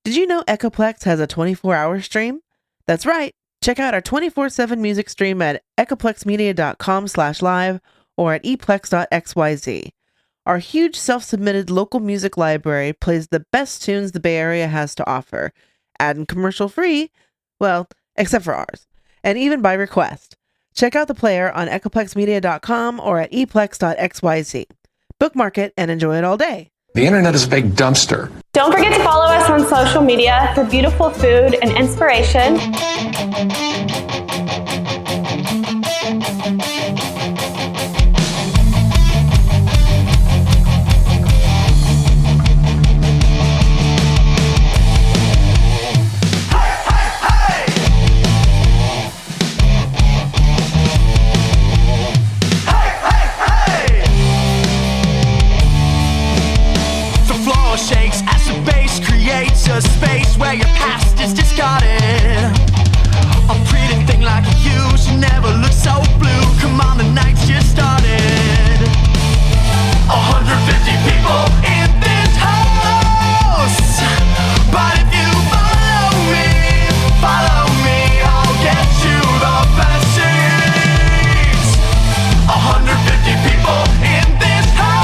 Did you know Echoplex has a 24-hour stream? That's right. Check out our 24/7 music stream at echoplexmedia.com/live or at eplex.xyz. Our huge self-submitted local music library plays the best tunes the Bay Area has to offer, and commercial free, well, except for ours, and even by request. Check out the player on echoplexmedia.com or at eplex.xyz. Bookmark it and enjoy it all day. The internet is a big dumpster. Don't forget to follow us on social media for beautiful food and inspiration. Shakes as the bass creates a space where your past is discarded. A pretty thing like you should never look so blue. Come on, the night's just started. 150 people in this house, but if you follow me, I'll get you the best seats. 150 people in this house.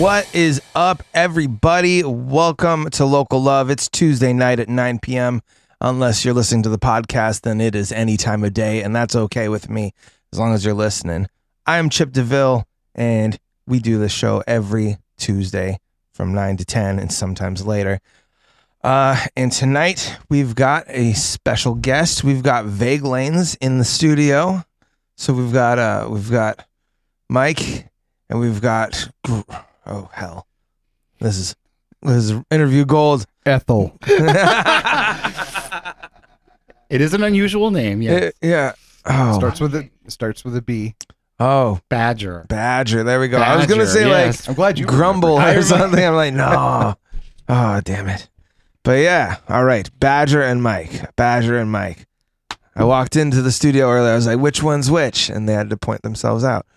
What is up, everybody? Welcome to Local Love. It's Tuesday night at 9 p.m. Unless you're listening to the podcast, then it is any time of day, and that's okay with me as long as you're listening. I am Chip DeVille, and we do this show every Tuesday from 9 to 10 and sometimes later. And tonight we've got a special guest. We've got Vague Lanes in the studio. So we've got Mike, and we've got oh hell, this is interview gold. Ethel. It is an unusual name. Yes. Yeah. Oh. Starts with a B. Oh, Badger. There we go. Badger, I was gonna say yes. like I'm glad you Grumble or something. I'm like, no. Oh, damn it. But yeah, all right. Badger and Mike. I walked into the studio earlier. I was like, which one's which? And they had to point themselves out.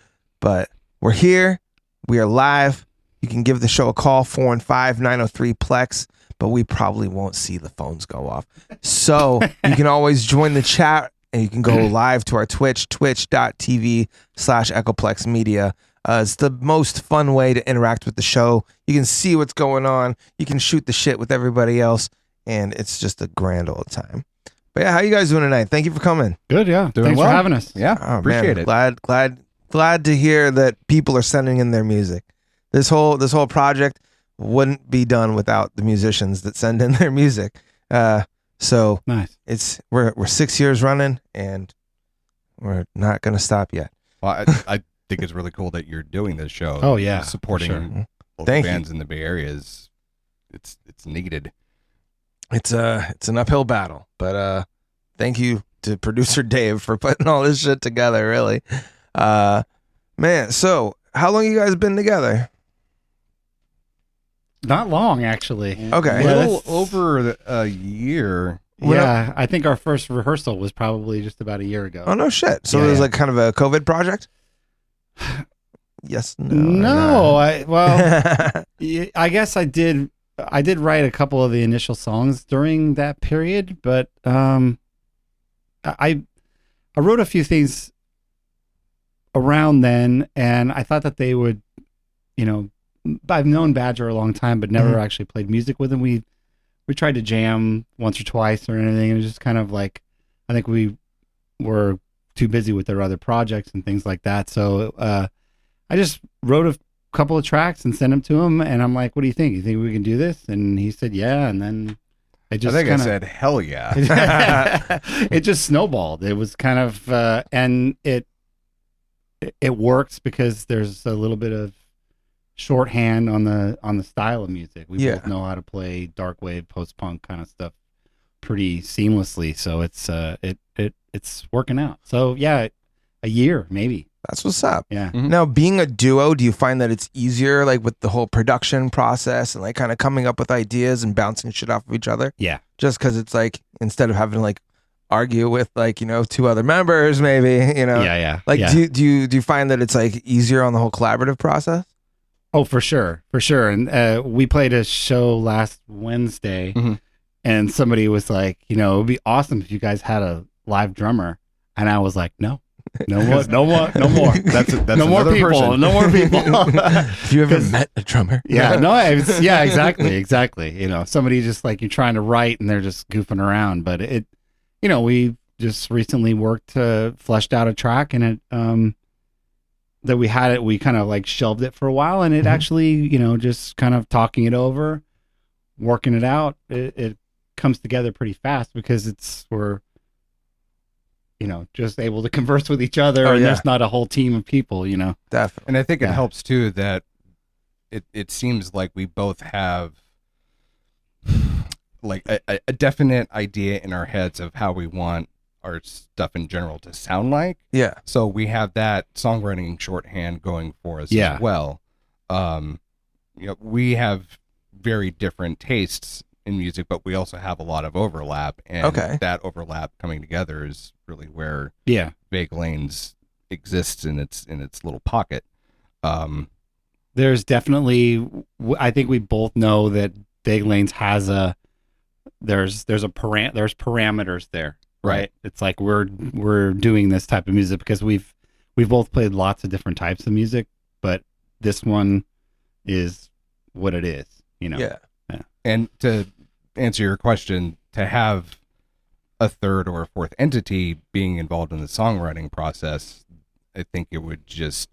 But we're here. We are live. You can give the show a call, 415-903-PLEX, but we probably won't see the phones go off. So you can always join the chat, and you can go live to our Twitch, twitch.tv/EchoplexMedia. It's the most fun way to interact with the show. You can see what's going on. You can shoot the shit with everybody else, and it's just a grand old time. But yeah, how you guys doing tonight? Thank you for coming. Good, yeah. Thanks well. for having us. Yeah, Oh, appreciate man, it. Glad to hear that people are sending in their music. This whole project wouldn't be done without the musicians that send in their music. So nice. We're 6 years running, and we're not gonna stop yet. Well, I think it's really cool that you're doing this show. Oh, yeah, supporting for sure. local bands in the Bay Area is it's needed. It's an uphill battle, but thank you to producer Dave for putting all this shit together. Really, man. So how long you guys been together? Not long, actually. Okay, A little over a year. Yeah, I think our first rehearsal was probably just about a year ago. Oh no shit! So it was like kind of a COVID project. Yes. No. I guess I did write a couple of the initial songs during that period, but I wrote a few things around then, and I thought that they would, I've known Badger a long time, but never actually played music with him. We tried to jam once or twice or anything, and it was just kind of like, I think we were too busy with their other projects and things like that. So I just wrote a couple of tracks and sent them to him, and I'm like, what do you think? You think we can do this? And he said, yeah. And then I said, hell yeah. It just snowballed. It was kind of, and it works because there's a little bit of shorthand on the style of music. We both know how to play dark wave, post punk kind of stuff pretty seamlessly. So it's working out. So yeah, a year maybe. That's what's up. Yeah. Now, being a duo, do you find that it's easier, like with the whole production process and like kind of coming up with ideas and bouncing shit off of each other? Yeah. Just because it's like, instead of having to like argue with like, two other members, maybe, Yeah. Like, yeah. do you find that it's like easier on the whole collaborative process? Oh, for sure. And we played a show last Wednesday, and somebody was like, it would be awesome if you guys had a live drummer. And I was like, no more. That's no more people. Person. No more people. Have you ever met a drummer? Yeah, no, exactly. Somebody just like you're trying to write and they're just goofing around. But we just recently fleshed out a track, and it that we kind of like shelved it for a while, and it actually, just kind of talking it over, working it out, it comes together pretty fast because we're just able to converse with each other, and there's not a whole team of people, Definitely. And I think it helps too that it seems like we both have like a definite idea in our heads of how we want our stuff in general to sound like. Yeah. So we have that songwriting shorthand going for us as well. We have very different tastes in music, but we also have a lot of overlap, and that overlap coming together is really where Vague Lanes exists in its little pocket. There's definitely, I think we both know that Vague Lanes has there's parameters there. Right. It's like we're doing this type of music because we've both played lots of different types of music, but this one is what it is, Yeah. And to answer your question, to have a third or a fourth entity being involved in the songwriting process, I think it would just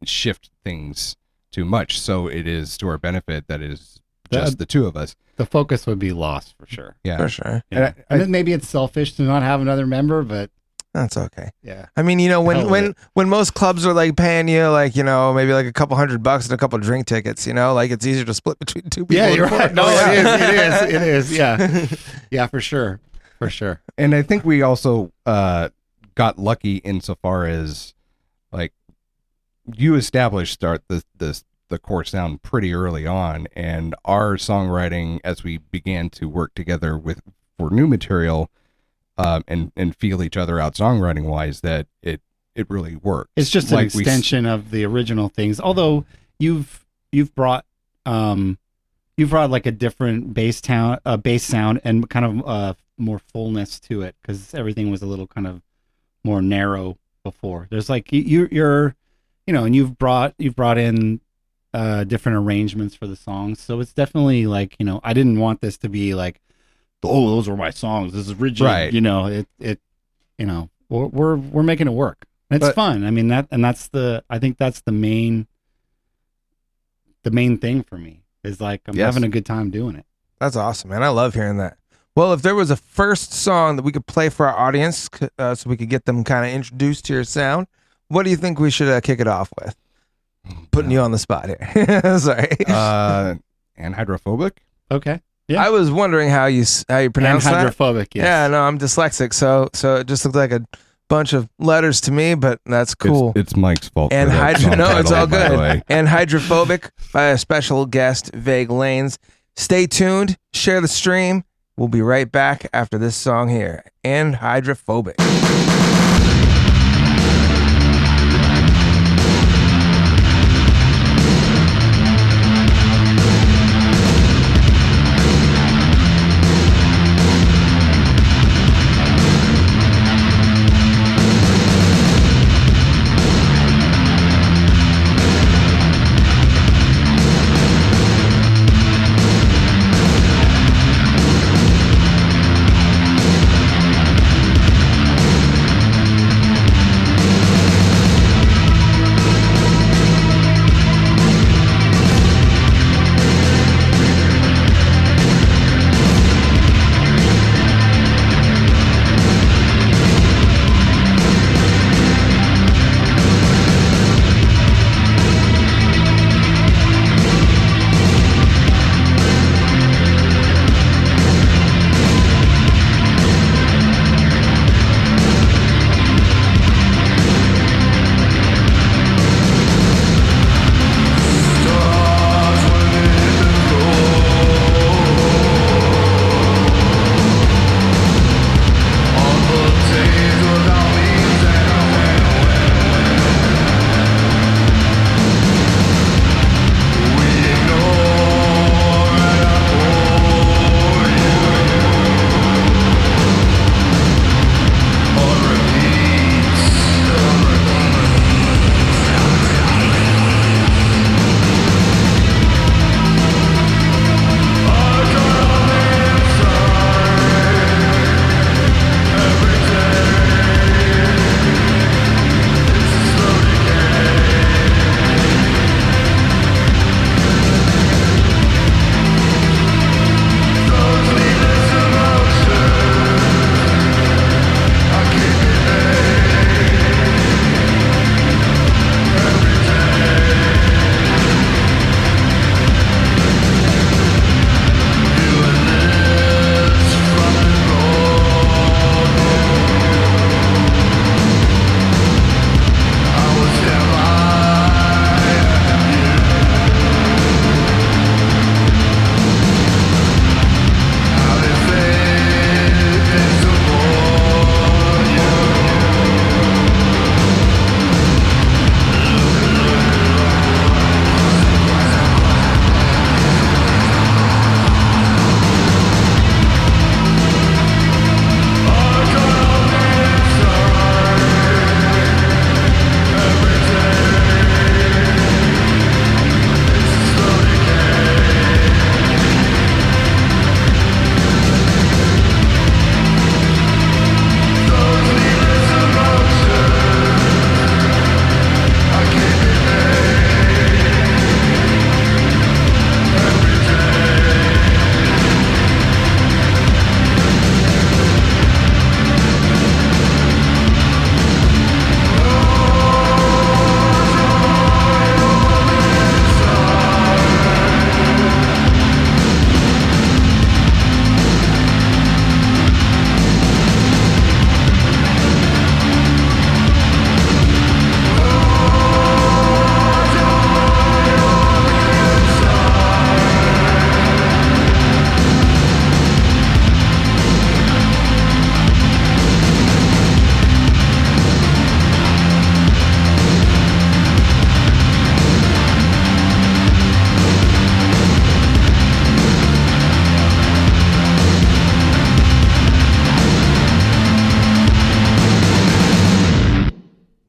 shift things too much. So it is to our benefit that it is just the two of us. The focus would be lost for sure. Yeah, for sure. Yeah. And then maybe it's selfish to not have another member, but that's okay. Yeah. I mean, when most clubs are like paying you like, maybe like a couple $100 and a couple drink tickets, like it's easier to split between two people. Yeah, you're right. No, it is. Yeah. Yeah, for sure. For sure. And I think we also got lucky insofar as like you established the core sound pretty early on, and our songwriting as we began to work together for new material and feel each other out songwriting wise, that it really works. It's just an extension of the original things. Although you've brought like a different bass sound and kind of more fullness to it, because everything was a little kind of more narrow before. There's like you're and you've brought in different arrangements for the songs, so it's definitely like, I didn't want this to be like, oh, those were my songs, this is rigid, Right. we're making it work. It's fun. I mean, I think that's the main thing for me, is like I'm having a good time doing it. That's awesome, man. I love hearing that. Well, if there was a first song that we could play for our audience, so we could get them kind of introduced to your sound, what do you think we should kick it off with? Putting you on the spot here. Sorry. Anhydrophobic. Okay. Yeah. I was wondering how you pronounce that. Anhydrophobic. Yes. Yeah, no, I'm dyslexic, so it just looked like a bunch of letters to me, but that's cool. It's Mike's fault. And no, it's all good. And Hydrophobic by a special guest, Vague Lanes. Stay tuned. Share the stream. We'll be right back after this song here. And Hydrophobic.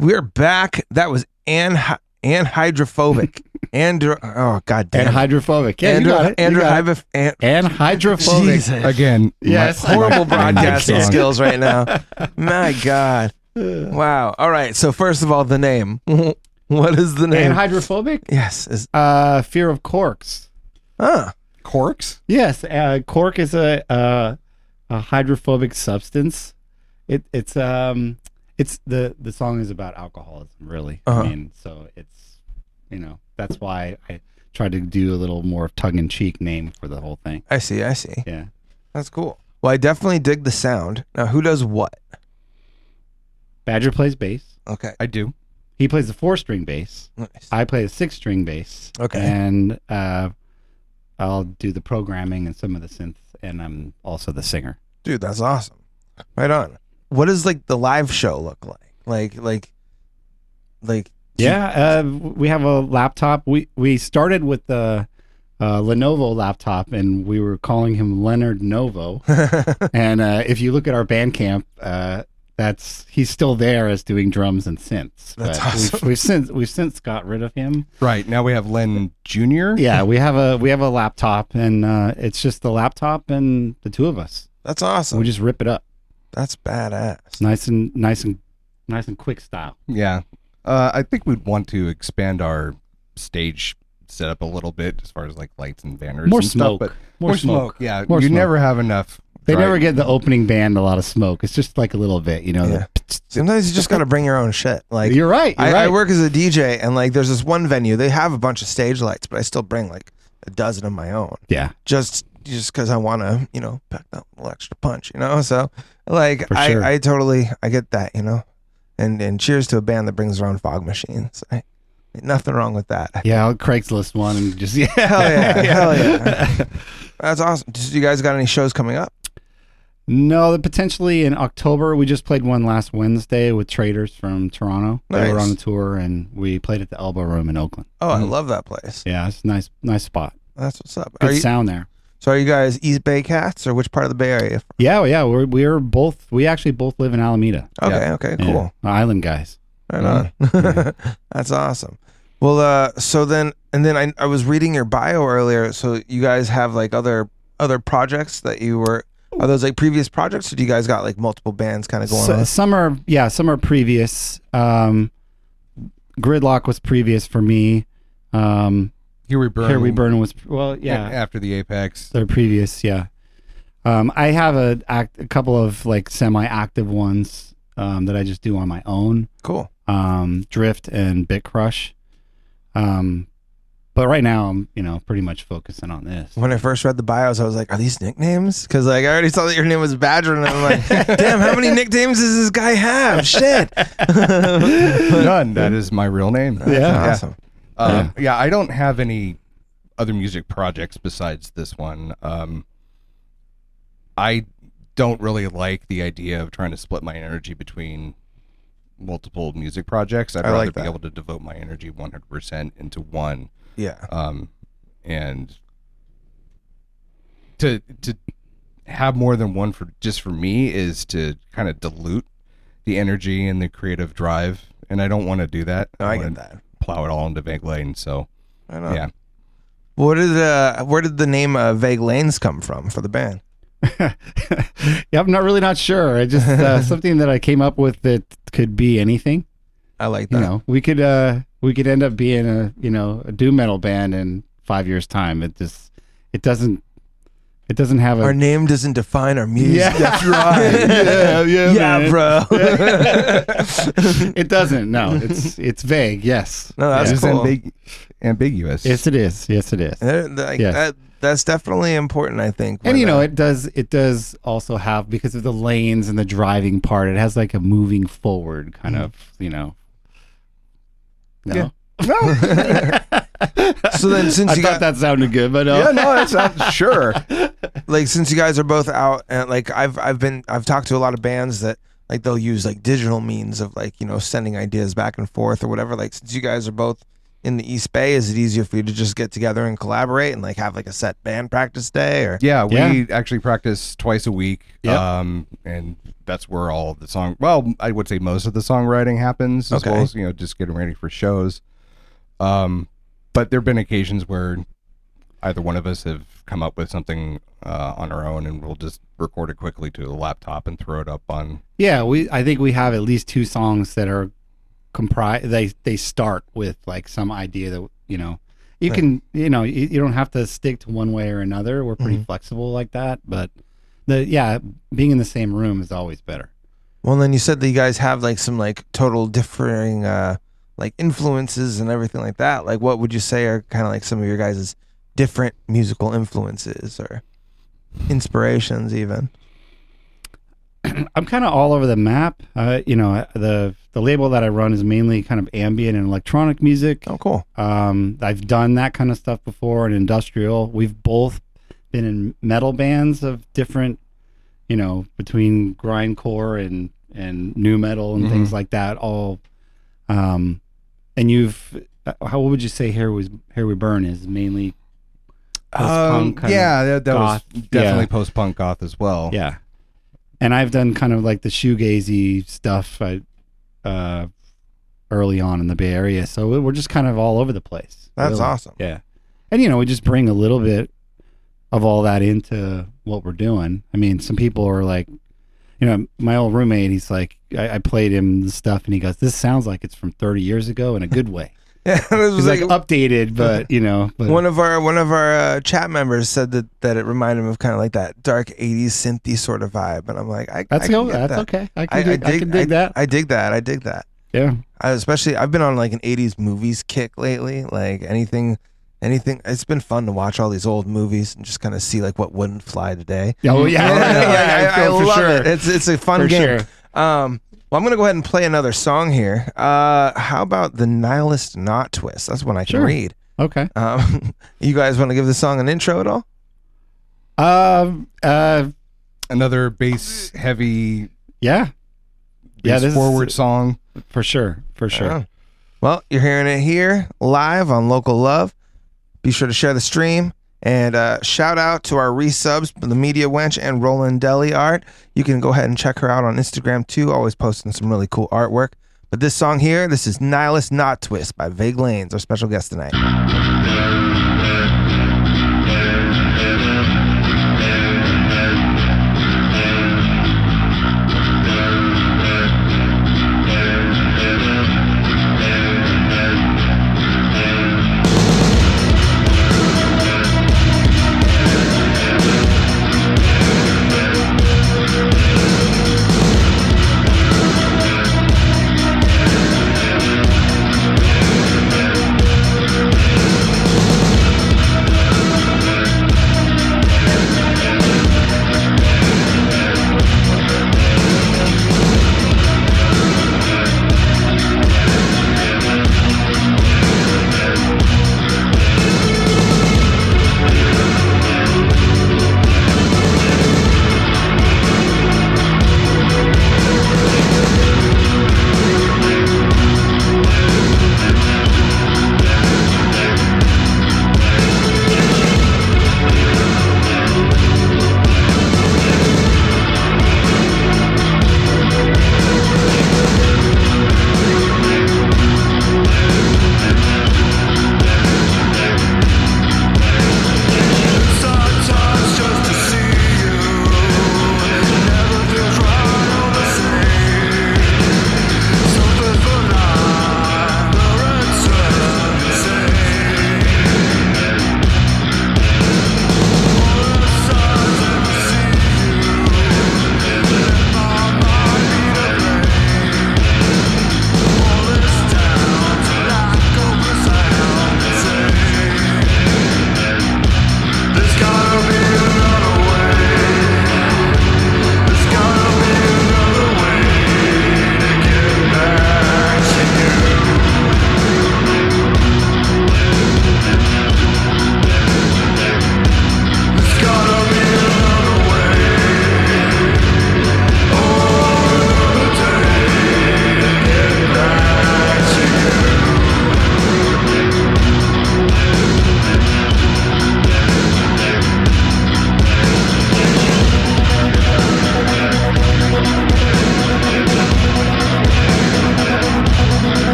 We're back. That was hydrophobic. Oh god damn. And hydrophobic. Yeah, you got it. You got it. And hydrophobic. Jesus. Again, Yes. Horrible broadcasting song. skills right now. My god. Wow. All right. So first of all, the name. What is the name? And hydrophobic? Yes. Fear of corks. Corks? Yes, cork is a hydrophobic substance. It's the song is about alcoholism, really. Uh-huh. I mean, so it's that's why I tried to do a little more tongue in cheek name for the whole thing. I see. Yeah, That's cool. Well, I definitely dig the sound. Now, who does what? Badger plays bass. Okay. I do. He plays the 4-string bass. Nice. I play the 6-string bass. Okay. And I'll do the programming and some of the synths, and I'm also the singer. Dude, that's awesome. Right on. What does like the live show look like? Like Yeah, we have a laptop. We started with the Lenovo laptop, and we were calling him Leonard Novo. And if you look at our Bandcamp, he's still there as doing drums and synths. That's But awesome. We've since got rid of him. Right. Now we have Len Jr. Yeah, we have a laptop, and it's just the laptop and the two of us. That's awesome. We just rip it up. That's badass. Nice and quick style. Yeah. I think we'd want to expand our stage setup a little bit as far as like lights and banners. More and smoke. Stuff, but More smoke. Yeah. More you smoke. never have enough. They dry- never get the opening band a lot of smoke. It's just like a little bit, Yeah. Sometimes you just got to bring your own shit. Like You're right. I work as a DJ, and like there's this one venue. They have a bunch of stage lights, but I still bring like a dozen of my own. Yeah. Just because I want to, pack that little extra punch, So like For sure. I totally get that, And cheers to a band that brings their own fog machines. Nothing wrong with that. Yeah, I'll Craigslist one and just Hell yeah, hell yeah. That's awesome. Do you guys got any shows coming up? No, potentially in October. We just played one last Wednesday with Traders from Toronto. They were Nice. on the tour, and we played at the Elbow Room in Oakland. Oh, I love that place. Yeah, it's a nice spot. That's what's up. Good sound there. So are you guys East Bay cats, or which part of the Bay Area? Yeah, we're both. We actually both live in Alameda. Okay, cool. Yeah, island guys. Right on. That's awesome. Well, so then I was reading your bio earlier. So you guys have like other projects that you were. Are those like previous projects, or do you guys got like multiple bands kind of going on? Some are previous. Gridlock was previous for me. Here We Burn. Here We Burn was After the Apex. They're previous, yeah. I have a couple of like semi-active ones that I just do on my own. Cool. Drift and Bit Crush. But right now I'm, pretty much focusing on this. When I first read the bios, I was like, "Are these nicknames?" Because like I already saw that your name was Badger, and I'm like, "Damn, how many nicknames does this guy have?" Shit. None. That is my real name. Yeah. Awesome. Yeah, I don't have any other music projects besides this one. I don't really like the idea of trying to split my energy between multiple music projects. I'd I rather like be that. able to devote my energy 100% into one. Yeah. And to have more than one for me is to kind of dilute the energy and the creative drive, and I don't want to do that. No, I wanna get that. Plow it all into Vague Lane. So I know. yeah. Where did the name Vague Lanes come from for the band? Yeah, I'm not sure. I just something that I came up with that could be anything. I like that. We could end up being a doom metal band in 5 years time. It doesn't have a Our name doesn't define our music. Yeah. That's right. yeah, yeah, bro. It doesn't. No, it's vague. Yes. No, that's It is cool. ambiguous. Yes, it is. Yes, it is. Like, that's definitely important, I think. And it does also have, because of the lanes and the driving part, it has like a moving forward kind of, No. Yeah. So then, since I you thought got that sounded good, but Yeah, no, that's not sure. like, since you guys are both out, and like I've talked to a lot of bands that like they'll use like digital means of like sending ideas back and forth or whatever. Like, since you guys are both in the East Bay? Is it easier for you to just get together and collaborate and like have like a set band practice day? Or Yeah, we actually practice twice a week. Yep. And that's where all of the I would say most of the songwriting happens, as well as, just getting ready for shows. But there've been occasions where either one of us have come up with something on our own, and we'll just record it quickly to the laptop and throw it up on. Yeah, I think we have at least 2 songs that are they start with like some idea that you can you don't have to stick to one way or another. We're pretty flexible like that, but being in the same room is always better. Well, then you said that you guys have like some like total differing like influences and everything like that. Like, what would you say are kind of like some of your guys' different musical influences or inspirations even? I'm kind of all over the map. The label that I run is mainly kind of ambient and electronic music. Oh, cool. I've done that kind of stuff before in industrial. We've both been in metal bands of different, between grindcore and new metal and things like that. All, and how would you say Here We Burn is mainly post-punk? That was goth. definitely post-punk goth as well. Yeah. And I've done kind of like the shoegazy stuff early on in the Bay Area. So we're just kind of all over the place. That's really. awesome. Yeah. And, we just bring a little bit of all that into what we're doing. I mean, some people are like, my old roommate, he's like, I played him the stuff and he goes, this sounds like it's from 30 years ago in a good way. Yeah, it was He's like updated, but But one of our chat members said that it reminded him of kind of like that dark 80s synthy sort of vibe, and I'm like, that's okay. I can dig that. I dig that. Yeah. Especially, I've been on like an 80s movies kick lately. Like anything. It's been fun to watch all these old movies and just kind of see like what wouldn't fly today. Oh yeah, I love sure. it. It's a fun for game. Sure. Well, I'm going to go ahead and play another song here. How about The Nihilist Knot Twist? That's one I can read. Okay. You guys want to give the song an intro at all? Another bass heavy, Yeah. bass forward song. For sure. Well, you're hearing it here live on Local Love. Be sure to share the stream. And shout out to our resubs, the Media Wench and Roland Deli Art. You can go ahead and check her out on Instagram too, always posting some really cool artwork. But this song here, this is Nihilist Knot Twist by Vague Lanes, our special guest tonight.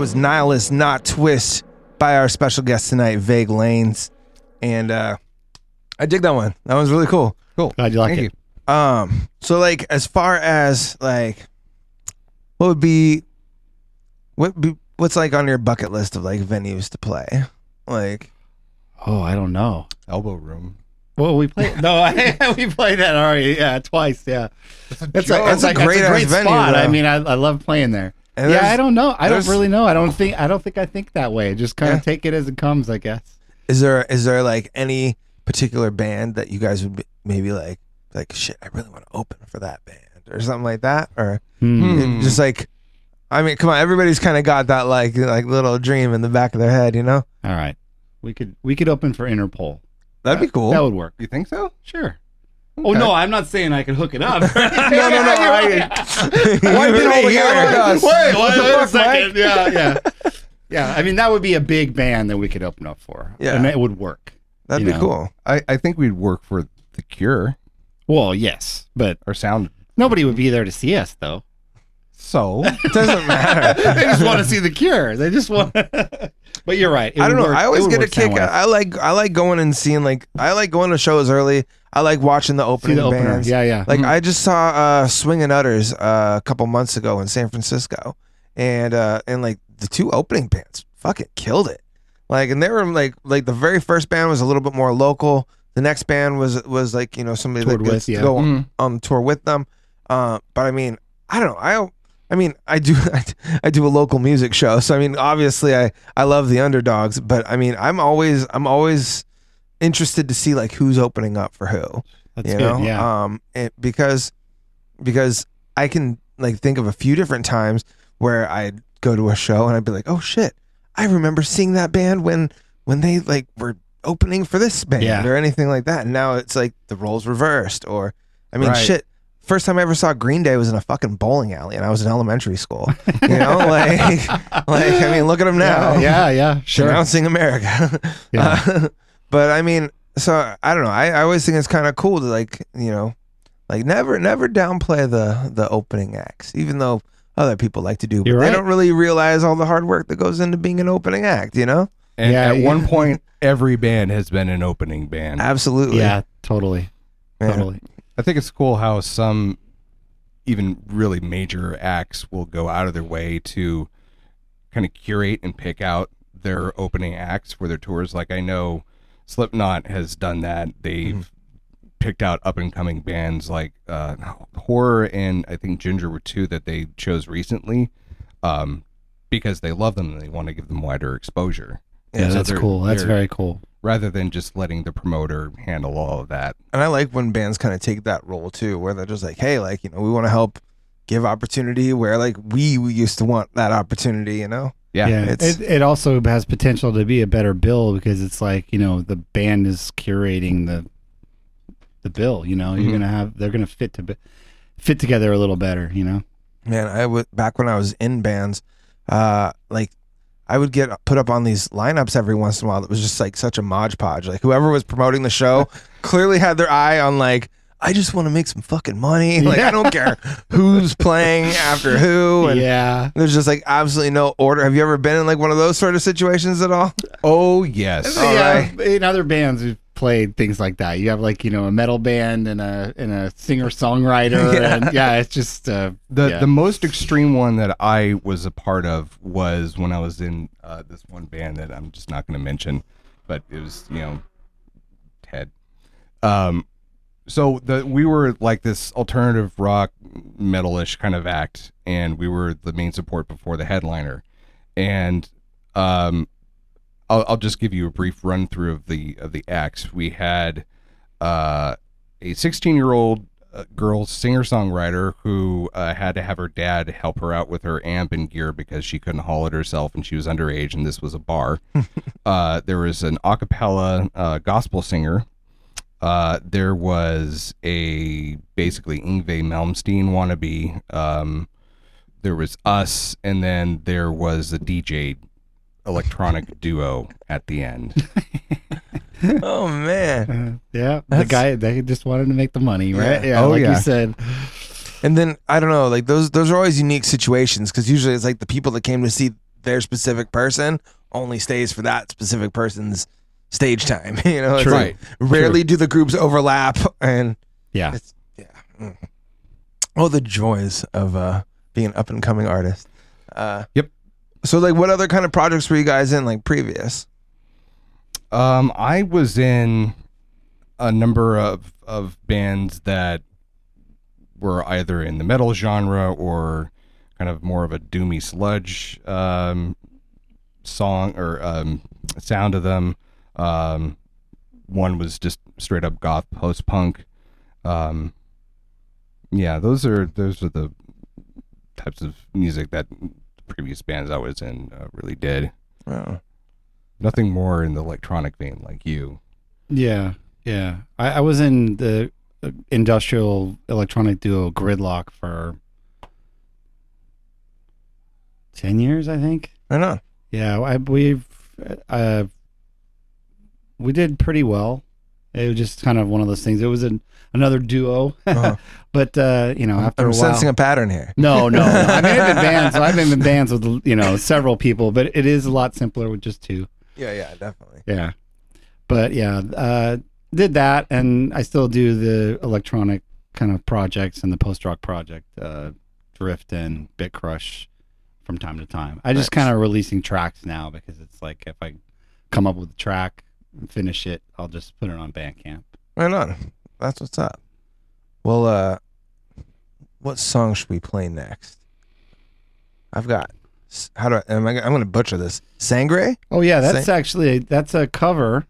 was Nihilist, Not Twist by our special guest tonight, Vague Lanes. And I dig that one. That was really cool. Cool. Glad you like Thank it. So like as far as like what's like on your bucket list of like venues to play? Like Oh, I don't know. Elbow Room. Well, we played. No, we played that already. Yeah, twice. Yeah, that's a great great venue, spot. though. I mean, I love playing there. And Yeah, I don't know. I don't there's- really know. I don't think I think that way. Just kind Yeah. of take it as it comes, I guess. is there like any particular band that you guys would be, maybe like shit, I really want to open for that band or something like that? Or just like, I mean, come on, everybody's kind of got that like little dream in the back of their head, you know? All right, we could open for Interpol. That'd be cool. That would work. You think so? Sure. Oh no, I'm not saying I could hook it up. No. Why You did heard it it on here. us? Wait a second. Yeah. Yeah, I mean, that would be a big band that we could open up for. Yeah. And it would work. That'd you be know? cool. I think we'd work for The Cure. Well, yes, but Our sound. nobody would be there to see us, though. So It doesn't matter. They just want to see The Cure. They just want. But you're right. It I don't would know. work- I it always would get a work kick. sound-wise. I like going and seeing I like going to shows early. I like watching the See opening the opener. bands. Yeah. Like I just saw Swingin' Utters a couple months ago in San Francisco, and like the two opening bands fucking killed it. Like, and they were like the very first band was a little bit more local. The next band was like, you know, somebody Toured that with, gets to yeah. go on tour with them. But I mean, I don't know. I do a local music show, so I mean, obviously I love the underdogs, but I mean, I'm always interested to see like who's opening up for who. That's you good. know? Yeah. Because I can like think of a few different times where I'd go to a show and I'd be like, oh shit, I remember seeing that band when they like were opening for this band Yeah. or anything like that. And now it's like the roles reversed. Or I mean, Right. shit. First time I ever saw Green Day was in a fucking bowling alley, and I was in elementary school. You know, like I mean, look at them now. Yeah. Sure. Announcing America. Yeah. But I mean, so I don't know. I always think it's kind of cool to like, you know, like never downplay the opening acts, even though other people like to do. But You're they right. don't really realize all the hard work that goes into being an opening act. You know? And Yeah, at yeah. one point, every band has been an opening band. Absolutely. Yeah. Totally. Yeah. Totally. I think it's cool how some even really major acts will go out of their way to kind of curate and pick out their opening acts for their tours. Like I know Slipknot has done that. They've picked out up and coming bands like Horror and I think Ginger were two that they chose recently because they love them and they want to give them wider exposure. Yeah, And so that's they're- cool. That's they're- very cool. rather than just letting the promoter handle all of that. And I like when bands kind of take that role too, where they're just like, hey, like, you know, we want to help give opportunity where like we used to want that opportunity, you know? Yeah. it's- It also has potential to be a better bill because it's like, you know, the band is curating the bill, you know, you're they're gonna fit together a little better, you know. Man, I would back when I was in bands, like I would get put up on these lineups every once in a while that was just like such a modge podge. Like whoever was promoting the show clearly had their eye on like, I just want to make some fucking money. Like I don't care who's playing after who. And Yeah. there's just like absolutely no order. Have you ever been in like one of those sort of situations at all? Oh, yes. Yeah, in other bands we've played things like that. You have like, you know, a metal band and a singer songwriter. It's just The most extreme one that I was a part of was when I was in this one band that I'm just not going to mention, but it was, you know, Ted. So we were like this alternative rock metalish kind of act, and we were the main support before the headliner. And I'll just give you a brief run through of the acts. We had a 16-year-old girl singer-songwriter who had to have her dad help her out with her amp and gear because she couldn't haul it herself and she was underage and this was a bar. There was an a cappella gospel singer. There was a basically Yngwie Malmsteen wannabe. There was us, and then there was a DJ electronic duo at the end. Oh man. the That's- guy, they just wanted to make the money, right? Yeah. Oh, like yeah. you said. And then I don't know, like those are always unique situations because usually it's like the people that came to see their specific person only stays for that specific person's stage time. You know, it's True. like rarely do the groups overlap, and Yeah. it's oh, the joys of being an up and coming artist. Yep. So like, what other kind of projects were you guys in like previous? I was in a number of bands that were either in the metal genre or kind of more of a doomy sludge song or sound of them. One was just straight up goth post punk. Yeah, those are the types of music that previous bands I was in really did. Oh. Nothing more in the electronic vein like you. Yeah. I was in the industrial electronic duo Gridlock for 10 years, I think. I know. Yeah, we did pretty well. It was just kind of one of those things. It was another duo, but after I'm a while, sensing a pattern here. No. I mean, I've been bands. I've been in bands with several people, but it is a lot simpler with just two. Yeah, definitely. Yeah, but yeah, did that, and I still do the electronic kind of projects and the post rock project, Drift and Bit Crush, from time to time. I just kind of releasing tracks now because it's like if I come up with a track and finish it, I'll just put it on Bandcamp. Right on. That's what's up. Well, what song should we play next? I've got. I'm going to butcher this. Sangre? Oh yeah, that's a cover.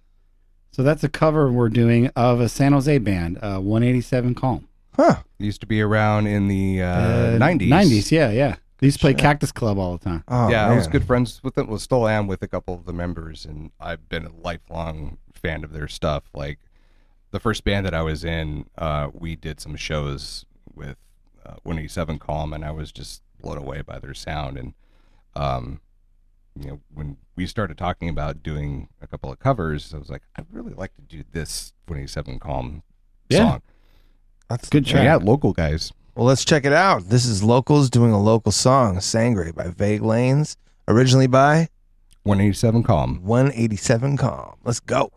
So that's a cover we're doing of a San Jose band, 187 Calm. Huh. Used to be around in the 90s. 90s, yeah. They used to play Cactus Club all the time. Oh, yeah, man. I was good friends with them. Well, still am with a couple of the members, and I've been a lifelong fan of their stuff. Like the first band that I was in, we did some shows with 187 Calm, and I was just blown away by their sound. And when we started talking about doing a couple of covers, I was like, I'd really like to do this 187 Calm song. That's Good track. Yeah, local guys. Well, let's check it out. This is Locals doing a local song, Sangre by Vague Lanes, originally by 187 Calm. 187 Calm. Let's go.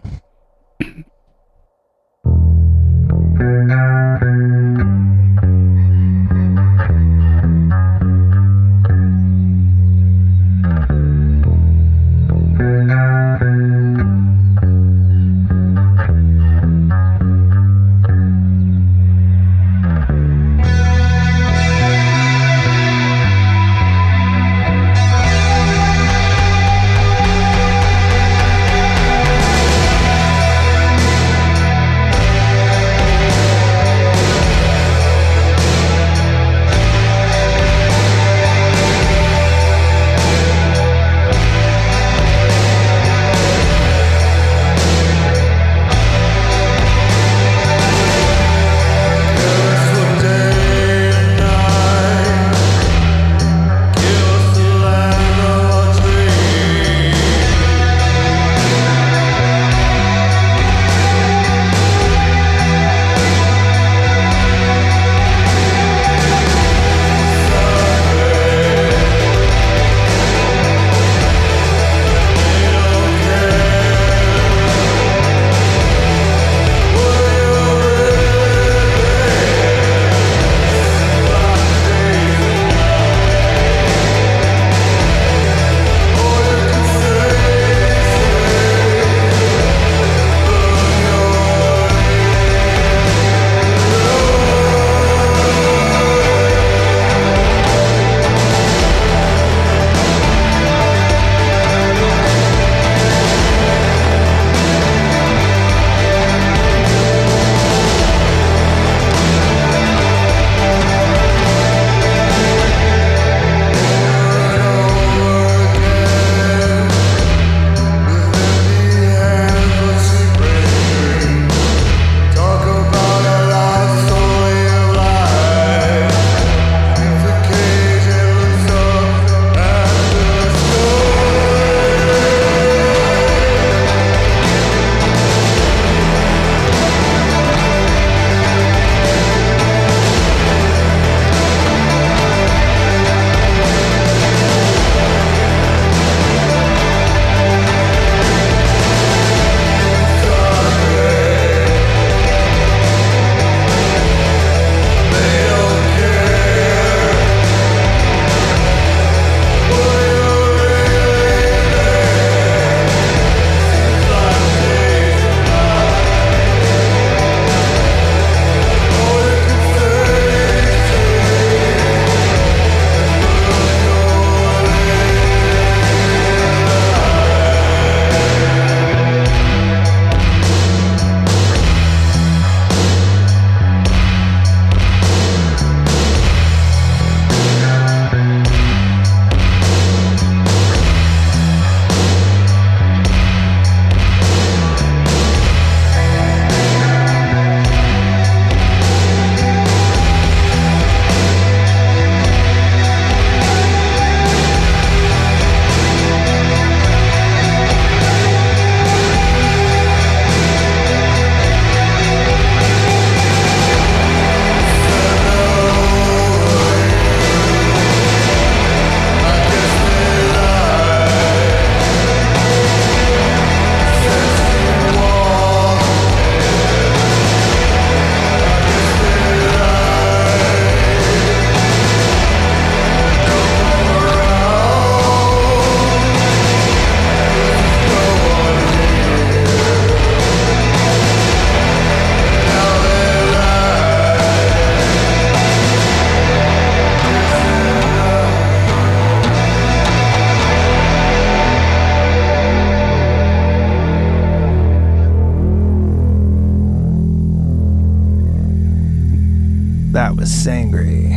That was Sangre.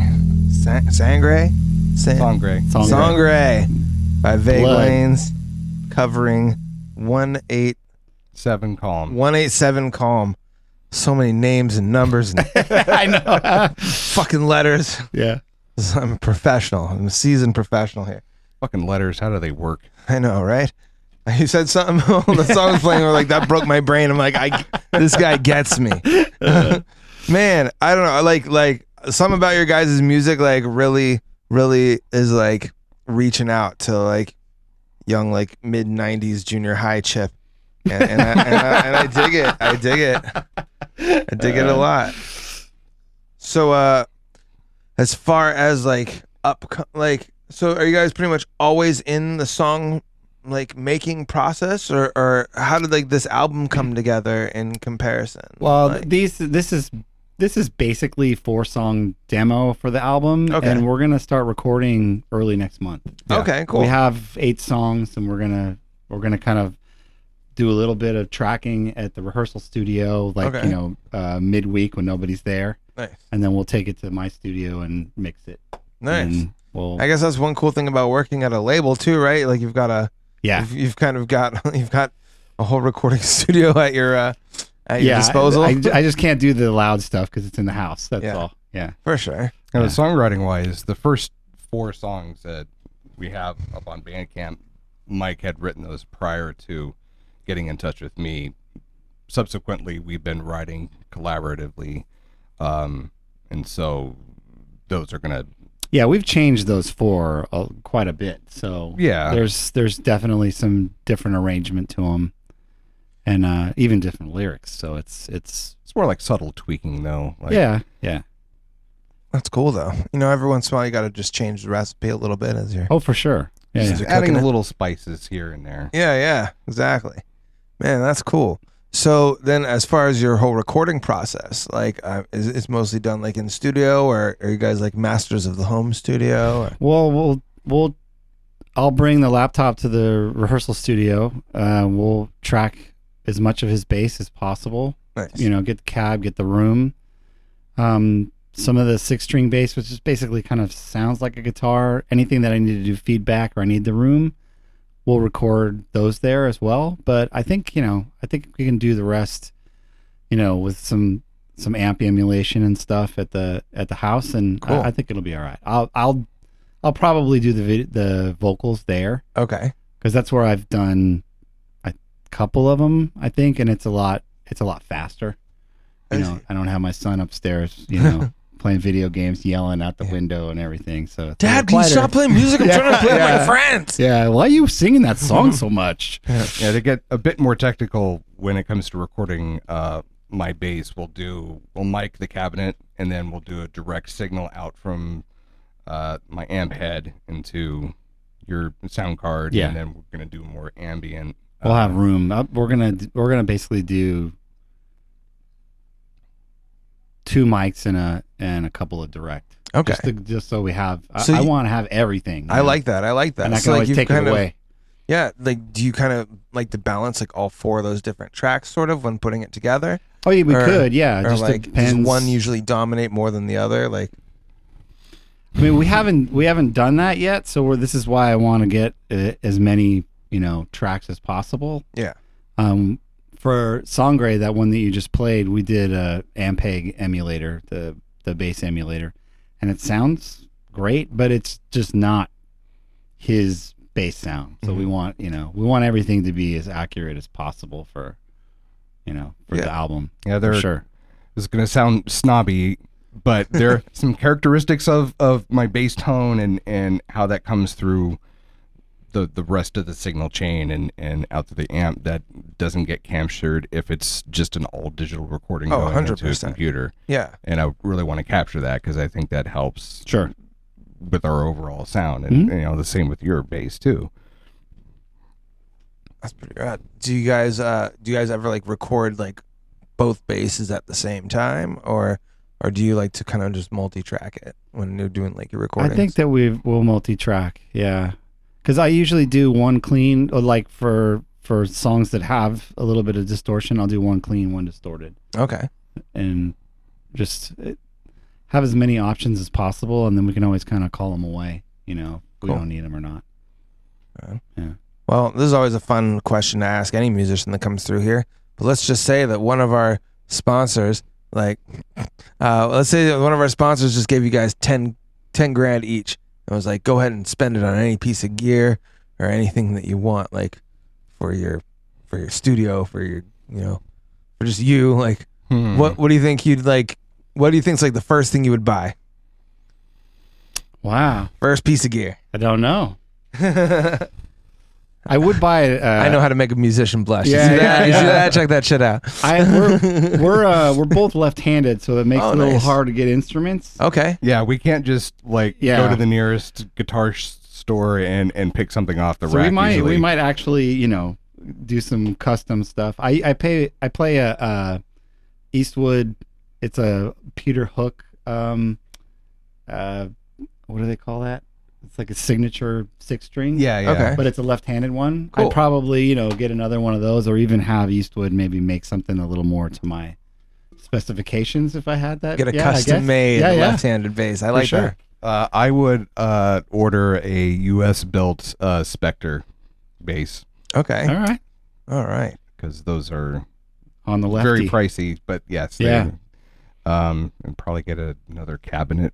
Sangre? Sangre. Sangre by Vague Blood. Lanes, covering 7 Calm. 187 Calm. So many names and numbers and I know. fucking letters. Yeah. I'm a professional. I'm a seasoned professional here. Fucking letters. How do they work? I know, right? You said something while the song was playing. We're like, that broke my brain. I'm like, this guy gets me. Man, I don't know. Like something about your guys' music, like really is like reaching out to like young, like mid '90s junior high chip, and I dig it. I dig it a lot. So, as far as like so are you guys pretty much always in the song like making process, or how did like this album come together in comparison? Well, like, this is basically 4-song demo for the album, Okay. and we're gonna start recording early next month. okay, cool. We have 8 songs, and we're gonna kind of do a little bit of tracking at the rehearsal studio, like Okay. Midweek when nobody's there, Nice. and then we'll take it to my studio and mix it. Nice. And we'll, I guess that's one cool thing about working at a label too, right? Like you've got you've kind of got a whole recording studio at your disposal. I just can't do the loud stuff because it's in the house. That's Yeah. all. Yeah. For sure. Now, songwriting wise, the first 4 songs that we have up on Bandcamp, Mike had written those prior to getting in touch with me. Subsequently, we've been writing collaboratively, and so those are gonna. Yeah, we've changed those 4 quite a bit. So Yeah. there's definitely some different arrangement to them, and even different lyrics. So it's It's more like subtle tweaking, though. Like, yeah. That's cool though. Every once in a while you got to just change the recipe a little bit as you're. Oh, for sure. Yeah. just yeah. adding cooking it. little spices here and there. Yeah, exactly. Man, that's cool. So then, as far as your whole recording process, like, is it's mostly done like in studio, or are you guys like masters of the home studio? Or? Well, I'll bring the laptop to the rehearsal studio. We'll track as much of his bass as possible. Nice. Get the cab, get the room. Some of the 6-string bass, which is basically kind of sounds like a guitar. Anything that I need to do feedback or I need the room, we'll record those there as well. But I think we can do the rest, with some amp emulation and stuff at the house, and Cool. I think it'll be all right. I'll probably do the vocals there Okay. because that's where I've done a couple of them, I think, and it's a lot faster. I see. I don't have my son upstairs, playing video games, yelling out the window and everything. So it's a Dad, little can you quieter. stop playing music? I'm trying to play with my Yeah. friends. Yeah, why are you singing that song so much? Yeah, to get a bit more technical when it comes to recording my bass, we'll mic the cabinet, and then we'll do a direct signal out from my amp head into your sound card, Yeah. and then we're gonna do more ambient. We'll have room. We're gonna basically do 2 mics and a couple of direct. Okay. Just so we have. So I you- want to have everything. I like that. I like that. And I So, can like, always you've take it kind of- away. Yeah, like, do you kind of like to balance like all 4 of those different tracks, sort of, when putting it together? Oh yeah, we Or- could. Yeah, Or just like, depends. does one usually dominate more than the other? Like, I mean, we haven't done that yet, so this is why I want to get as many tracks as possible. yeah. For Sangre, that one that you just played, we did a Ampeg emulator, the bass emulator, and it sounds great, but it's just not his bass sound. So we want everything to be as accurate as possible for the album. Yeah, For sure. This is gonna sound snobby, but there are some characteristics of my bass tone and how that comes through the rest of the signal chain and out to the amp that doesn't get captured if it's just an all digital recording Oh, going into a 100%. computer. Yeah. And I really want to capture that because I think that helps Sure. with our overall sound, and the same with your bass too. That's pretty rad. Do you guys ever like record like both basses at the same time, or do you like to kind of just multi-track it when you're doing like your I recordings? think that we'll multi-track. Yeah. Because I usually do one clean, or like for songs that have a little bit of distortion, I'll do one clean, one distorted, Okay. and just have as many options as possible, and then we can always kind of call them away, you know, if we Cool. don't need them or not. Yeah. Well, this is always a fun question to ask any musician that comes through here. But let's just say that one of our sponsors, let's say that one of our sponsors just gave you guys 10 grand each. It was like, go ahead and spend it on any piece of gear or anything that you want, like for your studio, for your, for just you. Like, what do you think you'd like? What do you think's like the first thing you would buy? Wow. First piece of gear. I don't know. I would buy. I know how to make a musician blush. Yeah, you see that? yeah, You see yeah. that? Check that shit out. We're both left-handed, so it makes it a little nice. hard to get instruments. Okay. Yeah, we can't just go to the nearest guitar store and pick something off the So rack. we might actually, do some custom stuff. I play a Eastwood. It's a Peter Hook. What do they call that? It's like a signature 6-string. Yeah. Okay. But it's a left-handed one. Cool. I'd probably, get another one of those, or even have Eastwood maybe make something a little more to my specifications if I had that. Get a Yeah, I guess. custom-made Yeah. left-handed bass. I like sure. that. I would order a U.S. built Spectre bass Okay. All right. because those are On the lefty. very pricey. But yes, Yeah. and probably get another cabinet.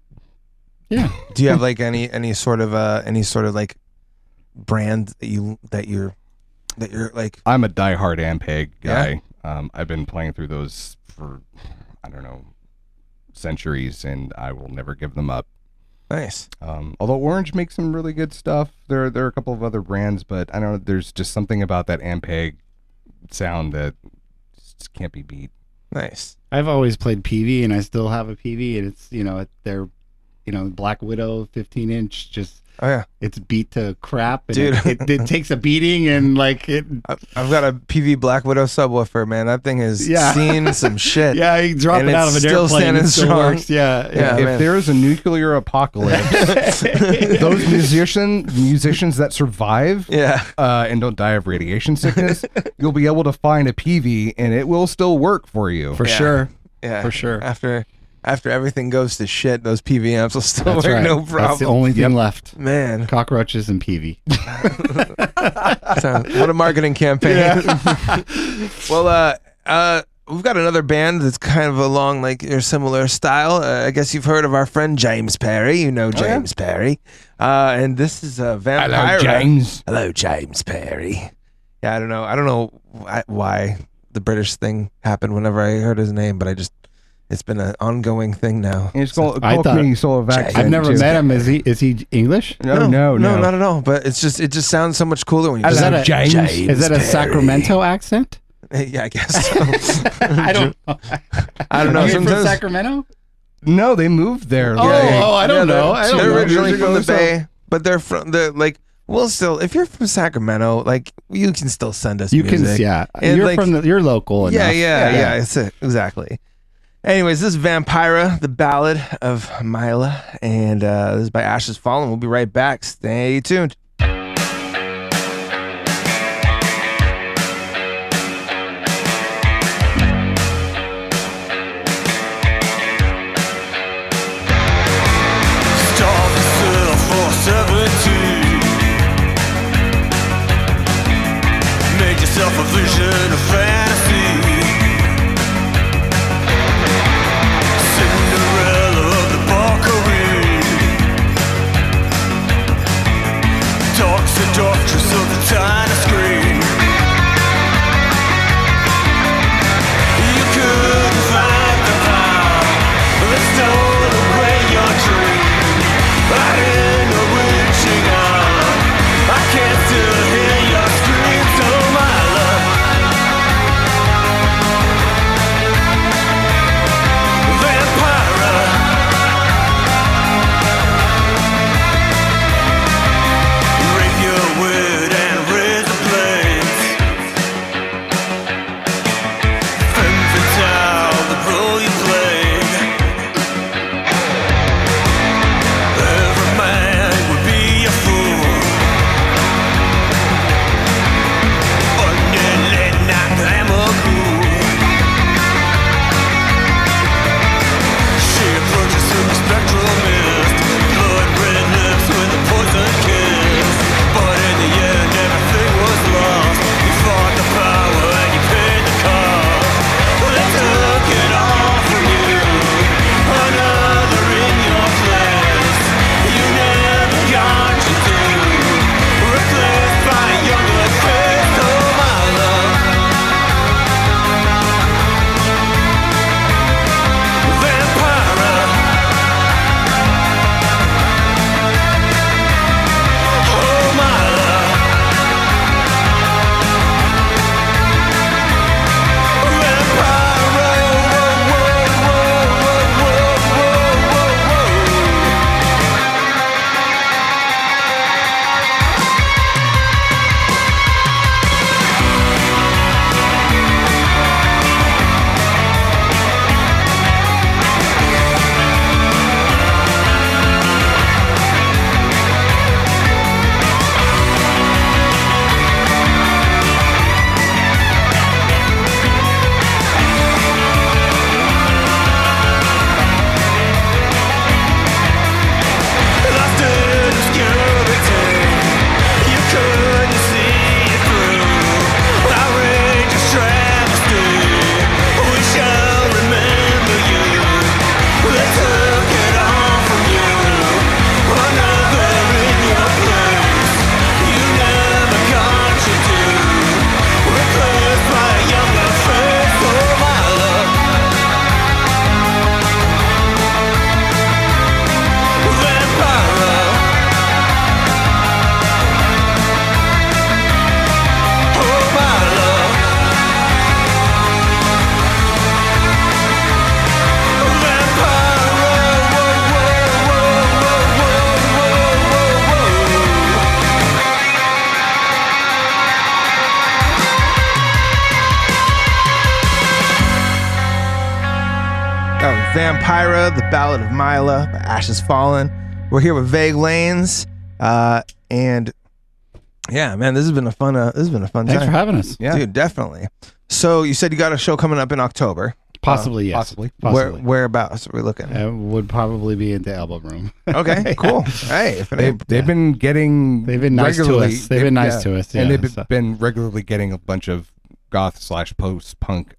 Yeah. Do you have like any sort of like brand that you're like? I'm a diehard Ampeg Yeah? guy. I've been playing through those for I don't know centuries, and I will never give them up. Nice. Although Orange makes some really good stuff. There are a couple of other brands, but I don't know. There's just something about that Ampeg sound that just can't be beat. Nice. I've always played PV, and I still have a PV, and it's they're Black Widow 15-inch. Just Oh yeah. it's beat to crap, and Dude. it takes a beating, and like it. I've got a PV Black Widow subwoofer, man. That thing has seen some shit. Yeah, you drop And it out it's of an still airplane, standing it still strong. works. Yeah. Yeah. If man. there is a nuclear apocalypse, those musicians that survive Yeah. and don't die of radiation sickness, you'll be able to find a PV and it will still work for you. For Yeah. sure. Yeah. For sure. After everything goes to shit, those PV amps will still That's work right. no problem. That's the only thing left. Man. Cockroaches and PV. So, what a marketing campaign. Well, we've got another band that's kind of along like your similar style. I guess you've heard of our friend James Perry. You know James Perry. And this is Vampire. Hello, James. Hello, James Perry. Yeah, I don't know why the British thing happened whenever I heard his name, but it's been an ongoing thing now. And it's called I thought- community soul accent. I've never too. met him. Is he English? No, not at all. But it just sounds so much cooler when you Is just that a James Is that a Perry. Sacramento accent? Yeah, I guess so. I don't know. I don't know. Are you from Sometimes Sacramento? No, they moved there. I don't know. They're originally Years from the ago, so- Bay, but they're from the like. Well, still, if you're from Sacramento, like you can still send us You music. can, yeah. And, You're you're local. Yeah, enough. yeah. It's it, exactly. Anyways, this is Vampira, the Ballad of Mila, and this is by Ashes Fallen. We'll be right back. Stay tuned. Starve yourself for 17. Make yourself a vision of fantasy. Cinderella of the Valkyrie. Dark seductress of the tiny screen. You couldn't find the power that stole away your dream. Right in the witching hour, I can still hear your screams, oh my love. Tyra, The Ballad of Mila by Ashes Fallen. We're here with Vague Lanes, and yeah, man, this has been a fun time. Thanks for having us. Yeah. Dude, definitely. So you said you got a show coming up in October. Possibly, yes. Possibly. Whereabouts are we looking? It would probably be in the Elbow Room. Okay, cool. Hey, if it ain't, They've been getting. They've been nice to regularly- us. They've been nice to us, and yeah, they've so. been regularly getting a bunch of goth/post-punk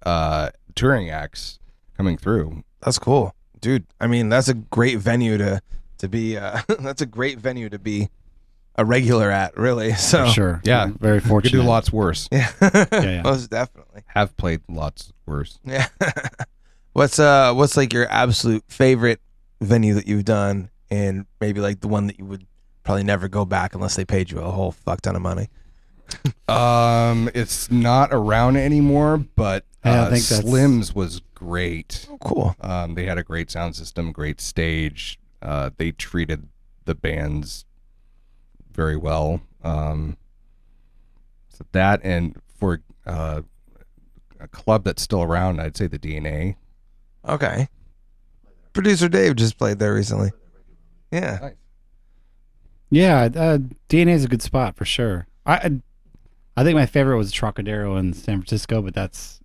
touring acts coming through. that's cool, dude. I mean, that's a great venue to be. That's a great venue to be a regular at, really. So For sure. Yeah. Very Could fortunate. do lots worse. yeah, yeah. most definitely. Have played lots worse. Yeah. What's like your absolute favorite venue that you've done, and maybe like the one that you would probably never go back unless they paid you a whole fuck ton of money? It's not around anymore, but Yeah, I think that's- Slim's was great. Oh, cool. They had a great sound system, great stage. They treated the bands very well. So that, and for a club that's still around, I'd say the DNA. Okay. Producer Dave just played there recently. Yeah. Yeah, DNA is a good spot for sure. I think my favorite was Trocadero in San Francisco, but that's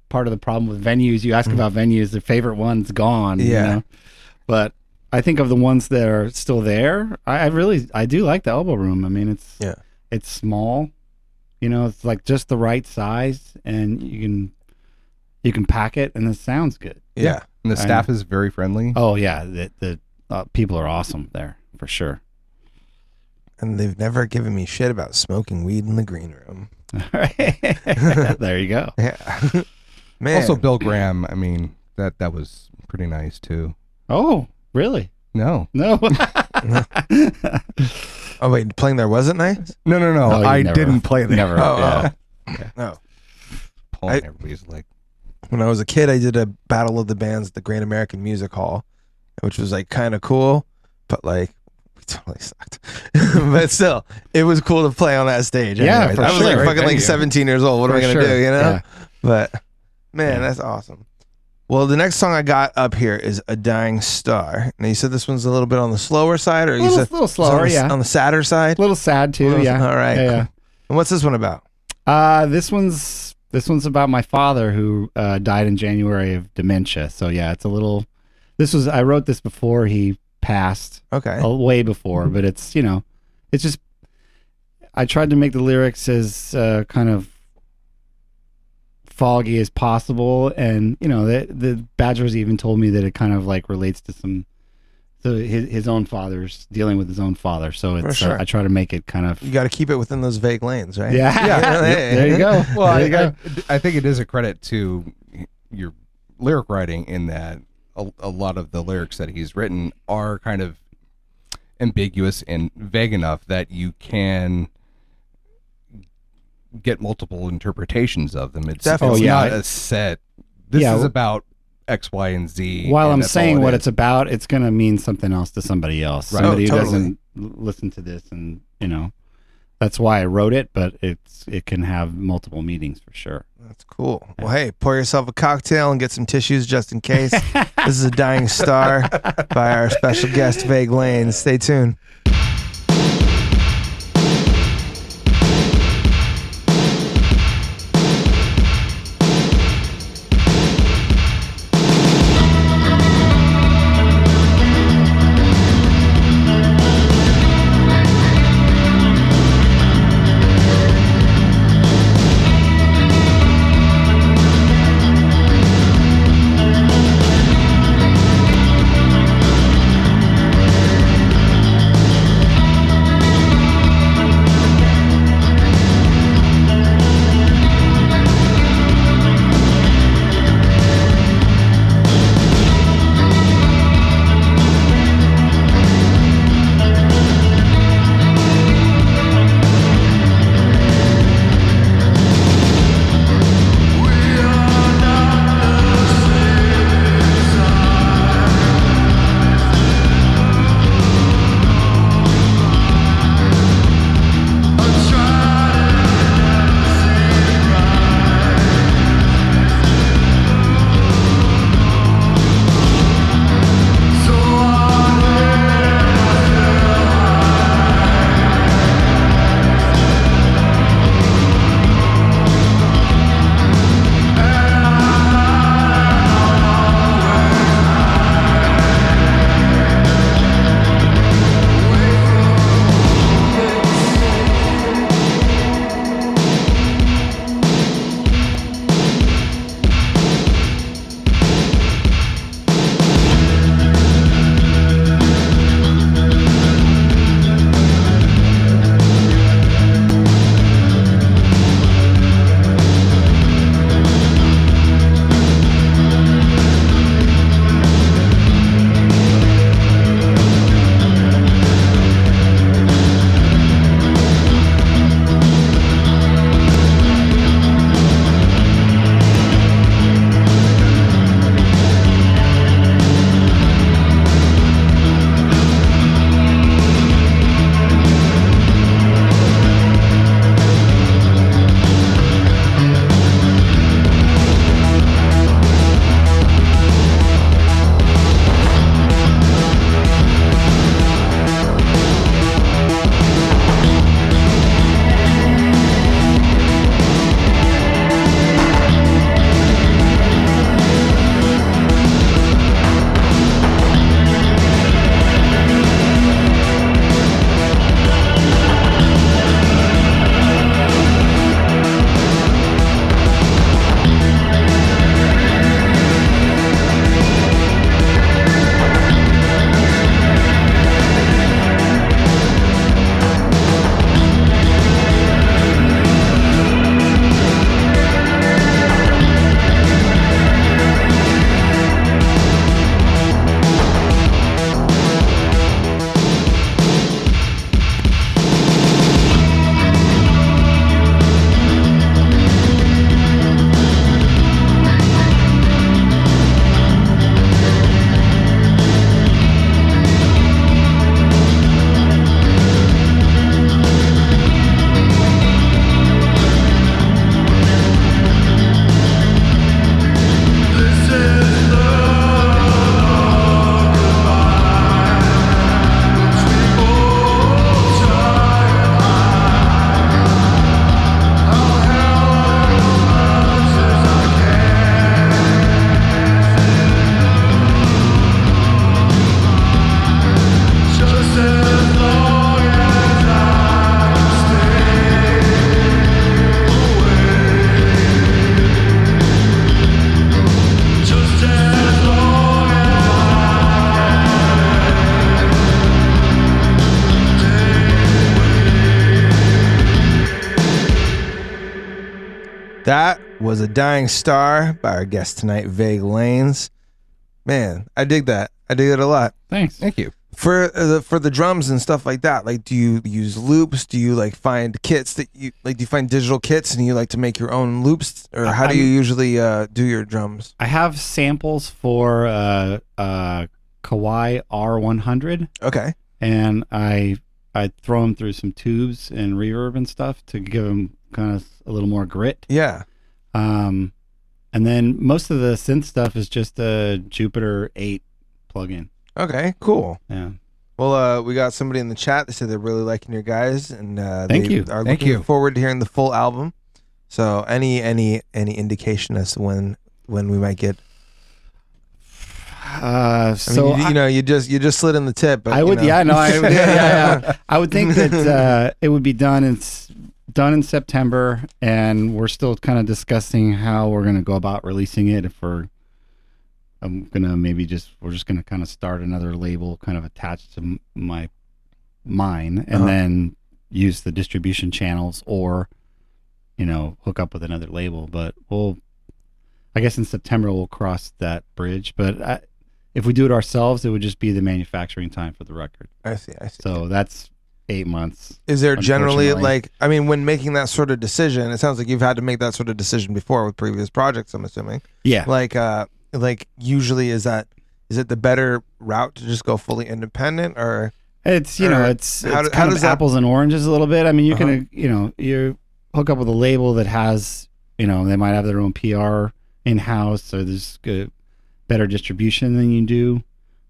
part of the problem with venues. You ask about venues, the favorite one's gone. Yeah. You know? But I think of the ones that are still there, I do like the Elbow Room. I mean, it's small. You know, it's like just the right size, and you can pack it, and it sounds good. Yeah. And the staff is very friendly. Oh yeah, the people are awesome there for sure. And they've never given me shit about smoking weed in the green room. There you go. Yeah. Man. Also, Bill Graham. I mean, that was pretty nice too. Oh, really? No, No. Oh wait, playing there wasn't nice? no. Oh, you I never- didn't play there. Never. Oh, yeah. No. Pulling everybody's like, When I was a kid, I did a Battle of the Bands at the Great American Music Hall, which was like kind of cool, but like we totally sucked. But still, it was cool to play on that stage. Yeah, anyways. for I was sure. like Great fucking like venue. 17 years old. What am I For gonna sure. do? You know? Yeah. But man, Yeah. that's awesome. Well, the next song I got up here is "A Dying Star." Now you said this one's a little bit on the slower side, or you said little it's slower, on the, yeah. on the sadder side. A little sad too, yeah. All right. Yeah, And what's this one about? yeah. This one's about my father who died in January of dementia. So yeah, it's a little. I wrote this before he passed, Okay. way before, but it's it's just. I tried to make the lyrics as kind of foggy as possible, and the Badgers even told me that it kind of like relates to his own father's dealing with his own father. So it's sure. I try to make it kind of You got to keep it within those vague lanes, right? yeah. There you go. well, There you go. I think it is a credit to your lyric writing in that a lot of the lyrics that he's written are kind of ambiguous and vague enough that you can get multiple interpretations of them. It's Definitely. not a set. This Yeah. is about X, Y, and Z. While and I'm that's saying all what is. it's about, it's going to mean something else to somebody else. Right. Somebody Oh, who totally. doesn't listen to this, and that's why I wrote it. But it can have multiple meanings for sure. That's cool. Well, hey, pour yourself a cocktail and get some tissues just in case. This is "A Dying Star" by our special guest, Vague Lanes. Stay tuned. That was A Dying Star by our guest tonight, Vague Lanes. Man, I dig that. I dig it a lot. Thanks. Thank you. For the drums and stuff like that, like, do you use loops? Do you like find kits that you like? Do you find digital kits and you like to make your own loops, or how do you usually do your drums? I have samples for Kawai R100. Okay. And I throw them through some tubes and reverb and stuff to give them kind of a little more grit. Yeah. And then most of the synth stuff is just a Jupiter 8 plugin. Okay. Cool. Yeah. Well, we got somebody in the chat that said they're really liking your guys, and Thank they you. are Thank looking you. forward to hearing the full album. So, any indication as to when we might get? So you just slid in the tip. But, I would, you know. yeah. I would think that it would be done in September, and we're still kind of discussing how we're going to go about releasing it. If we're just gonna kind of start another label kind of attached to mine, and then use the distribution channels, or hook up with another label. But I guess in September we'll cross that bridge. But if we do it ourselves, it would just be the manufacturing time for the record. I see. So that's 8 months. Is there generally, unfortunately. when making that sort of decision, it sounds like you've had to make that sort of decision before with previous projects, I'm assuming. Yeah. Like usually is it the better route to just go fully independent, or it's it's how kind does of that- apples and oranges a little bit. I mean, you can you hook up with a label that has they might have their own PR in house, so there's good, better distribution than you do.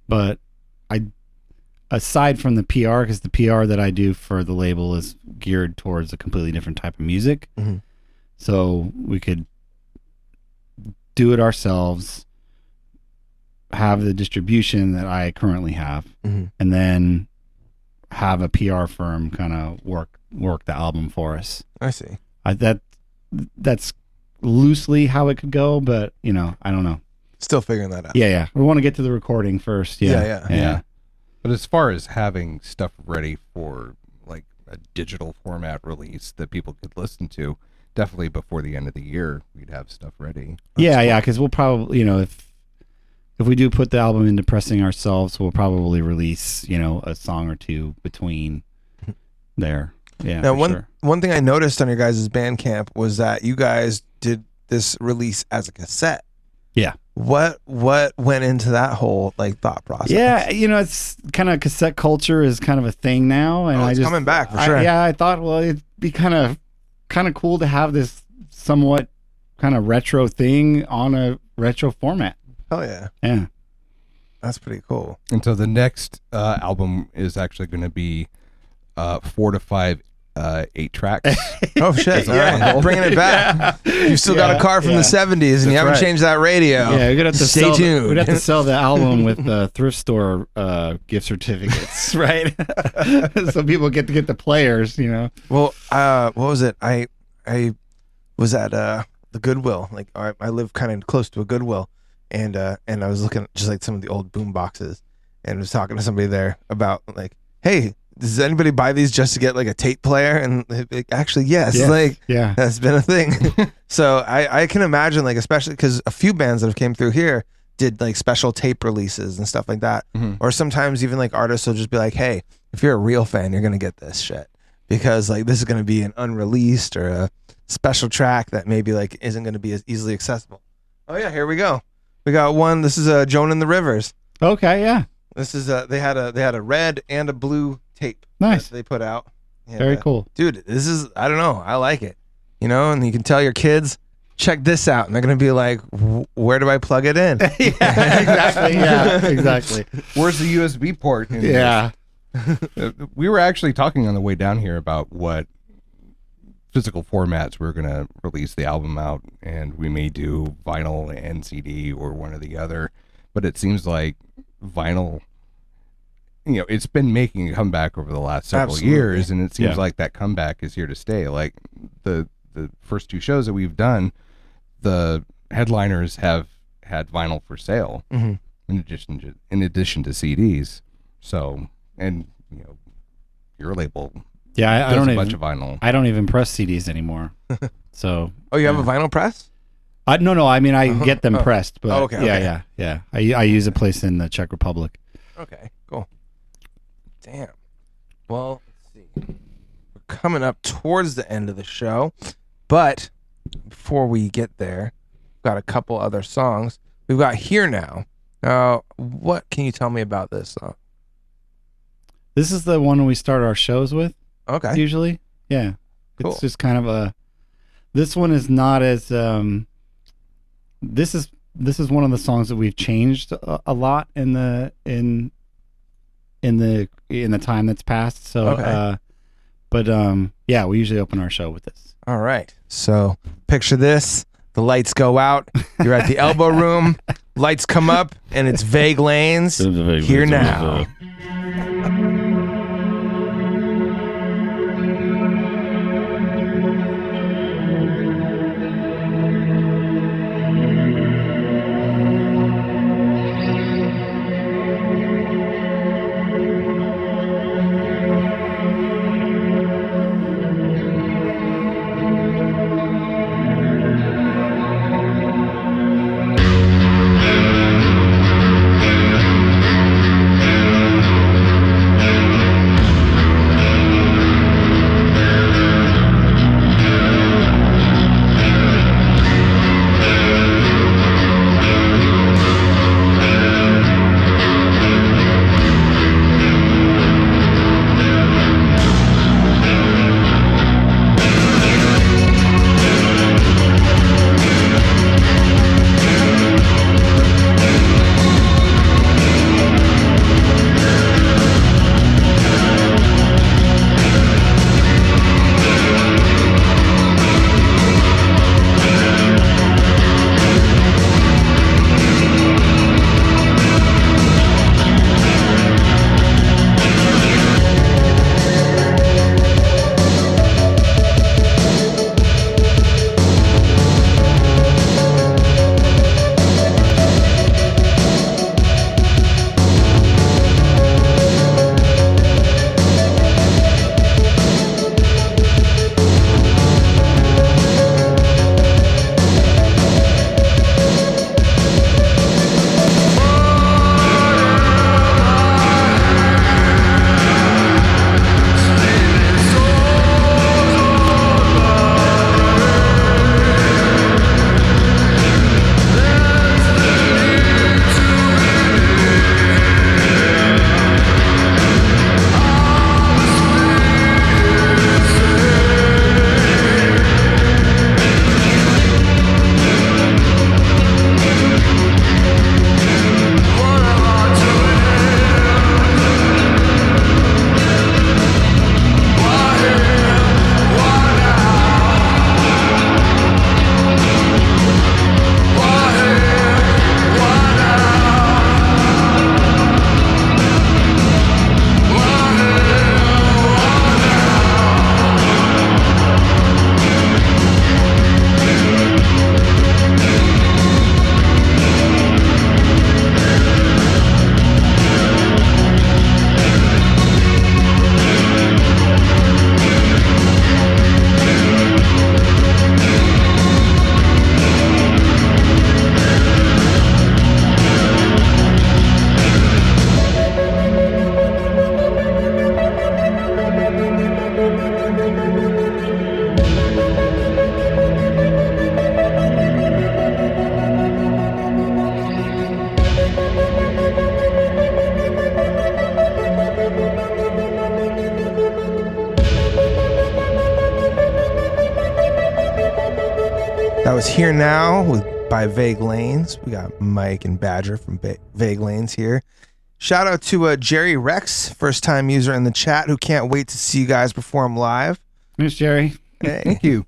But aside from the PR, because the PR that I do for the label is geared towards a completely different type of music, so we could do it ourselves, have the distribution that I currently have, and then have a PR firm kind of work the album for us. I see. That's loosely how it could go, but I don't know. Still figuring that out. Yeah. We want to get to the recording first. Yeah. But as far as having stuff ready for like a digital format release that people could listen to, definitely before the end of the year, we'd have stuff ready. Yeah. Because we'll probably, if we do put the album into pressing ourselves, we'll probably release, a song or two between there. Yeah. Now, for one thing I noticed on your guys' Bandcamp was that you guys did this release as a cassette. Yeah. What went into that whole thought process? Yeah, it's kind of cassette culture is kind of a thing now, and it's coming back for sure. I thought, well, it'd be kind of cool to have this somewhat kind of retro thing on a retro format. Oh yeah. Yeah. That's pretty cool. And so the next album is actually going to be 4 to 5 8 tracks. Oh shit! All right, bringing it back. You've still got a car from the '70s, and you haven't right. changed that radio. Yeah, we're gonna have to Stay tuned. We'd have to sell the album with thrift store gift certificates, right? So people get to get the players, Well, what was it? I was at the Goodwill. I live kind of close to a Goodwill, and I was looking at just some of the old boom boxes, and was talking to somebody there about hey, does anybody buy these just to get a tape player? And actually, yes. Yeah. That's been a thing. So I can imagine, especially because a few bands that have came through here did special tape releases and stuff like that. Or sometimes even artists will just be hey, if you're a real fan, you're gonna get this shit because this is gonna be an unreleased or a special track that maybe isn't gonna be as easily accessible. Oh yeah, here we go. We got one. This is Joan in the Rivers. Okay, yeah. This is they had a red and a blue tape. Nice. That they put out. And, Very cool. Dude, this is, I don't know, I like it. And you can tell your kids, check this out, and they're gonna be where do I plug it in? Yeah, exactly. Where's the USB port? in Yeah. this? We were actually talking on the way down here about what physical formats we're going to release the album out, and we may do vinyl and CD or one or the other, but it seems like vinyl, it's been making a comeback over the last several years, and it seems like that comeback is here to stay. The first 2 shows that we've done, the headliners have had vinyl for sale in addition to CDs. So, and your label Yeah, I does don't a even bunch of vinyl. I don't even press CDs anymore. So Oh, you have a vinyl press? no. I mean, I get them pressed, but okay, yeah. I use a place in the Czech Republic. Okay, cool. Damn. Well, let's see. We're coming up towards the end of the show, but before we get there, we've got a couple other songs. We've got Here Now. Now, what can you tell me about this song? This is the one we start our shows with. Okay. Usually, yeah. Cool. It's just kind of a. This one is not as. This is one of the songs that we've changed a lot in the time that's passed. So, Okay. yeah, we usually open our show with this. All right. So picture this. The lights go out. You're at the elbow room. Lights come up, and it's Vague Lanes. Here Now. That was Here Now by Vague Lanes. We got Mike and Badger from Vague Lanes here. Shout out to Jerry Rex, first time user in the chat, who can't wait to see you guys perform live. Thanks, Jerry. Hey. Thank you.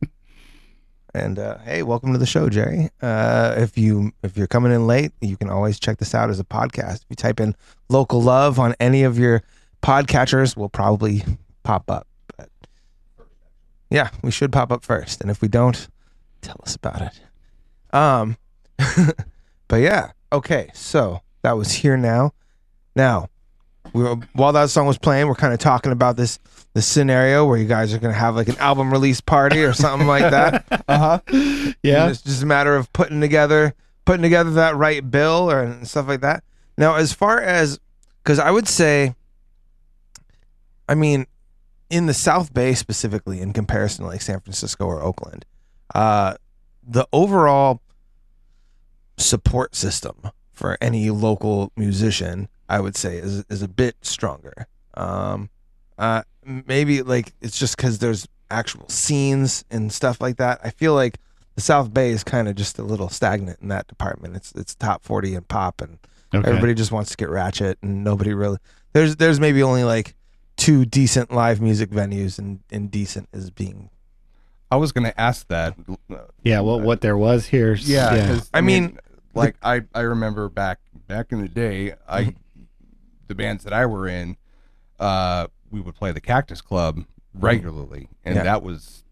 And hey, welcome to the show, Jerry. If you're coming in late, you can always check this out as a podcast. If you type in Local Love on any of your podcatchers, we'll probably pop up. But yeah, we should pop up first. And if we don't, tell us about it. But yeah, okay. So that was Here Now. Now, while that song was playing, we're kind of talking about this scenario where you guys are gonna have like an album release party or something like that. Yeah. And it's just a matter of putting together that right bill and stuff like that. Now, as far as, because I would say, I mean, in the South Bay specifically, in comparison to like San Francisco or Oakland, the overall support system for any local musician, I would say, is a bit stronger. Maybe like it's just because there's actual scenes and stuff like that. I feel like the South Bay is kind of just a little stagnant in that department. It's top 40 and pop, and everybody just wants to get ratchet, and nobody really. There's maybe only like 2 decent live music venues, and decent is being. I was going to ask that. Yeah, well, what there was here. Yeah, 'cause, I mean, like I remember back in the day, the bands that I were in, we would play the Cactus Club regularly, and that was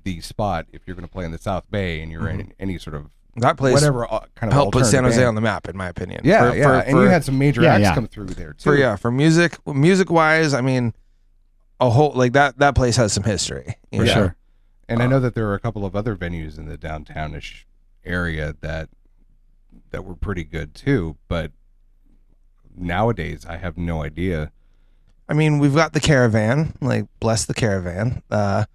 the spot if you're going to play in the South Bay and you're in any sort of that place whatever kind of helped put San Jose band on the map, in my opinion. Yeah, and you had some major acts come through there too. For music wise, I mean, a whole like that place has some history For sure. And I know that there are a couple of other venues in the downtownish area that were pretty good too, but nowadays I have no idea. I mean, we've got the Caravan, like bless the Caravan. But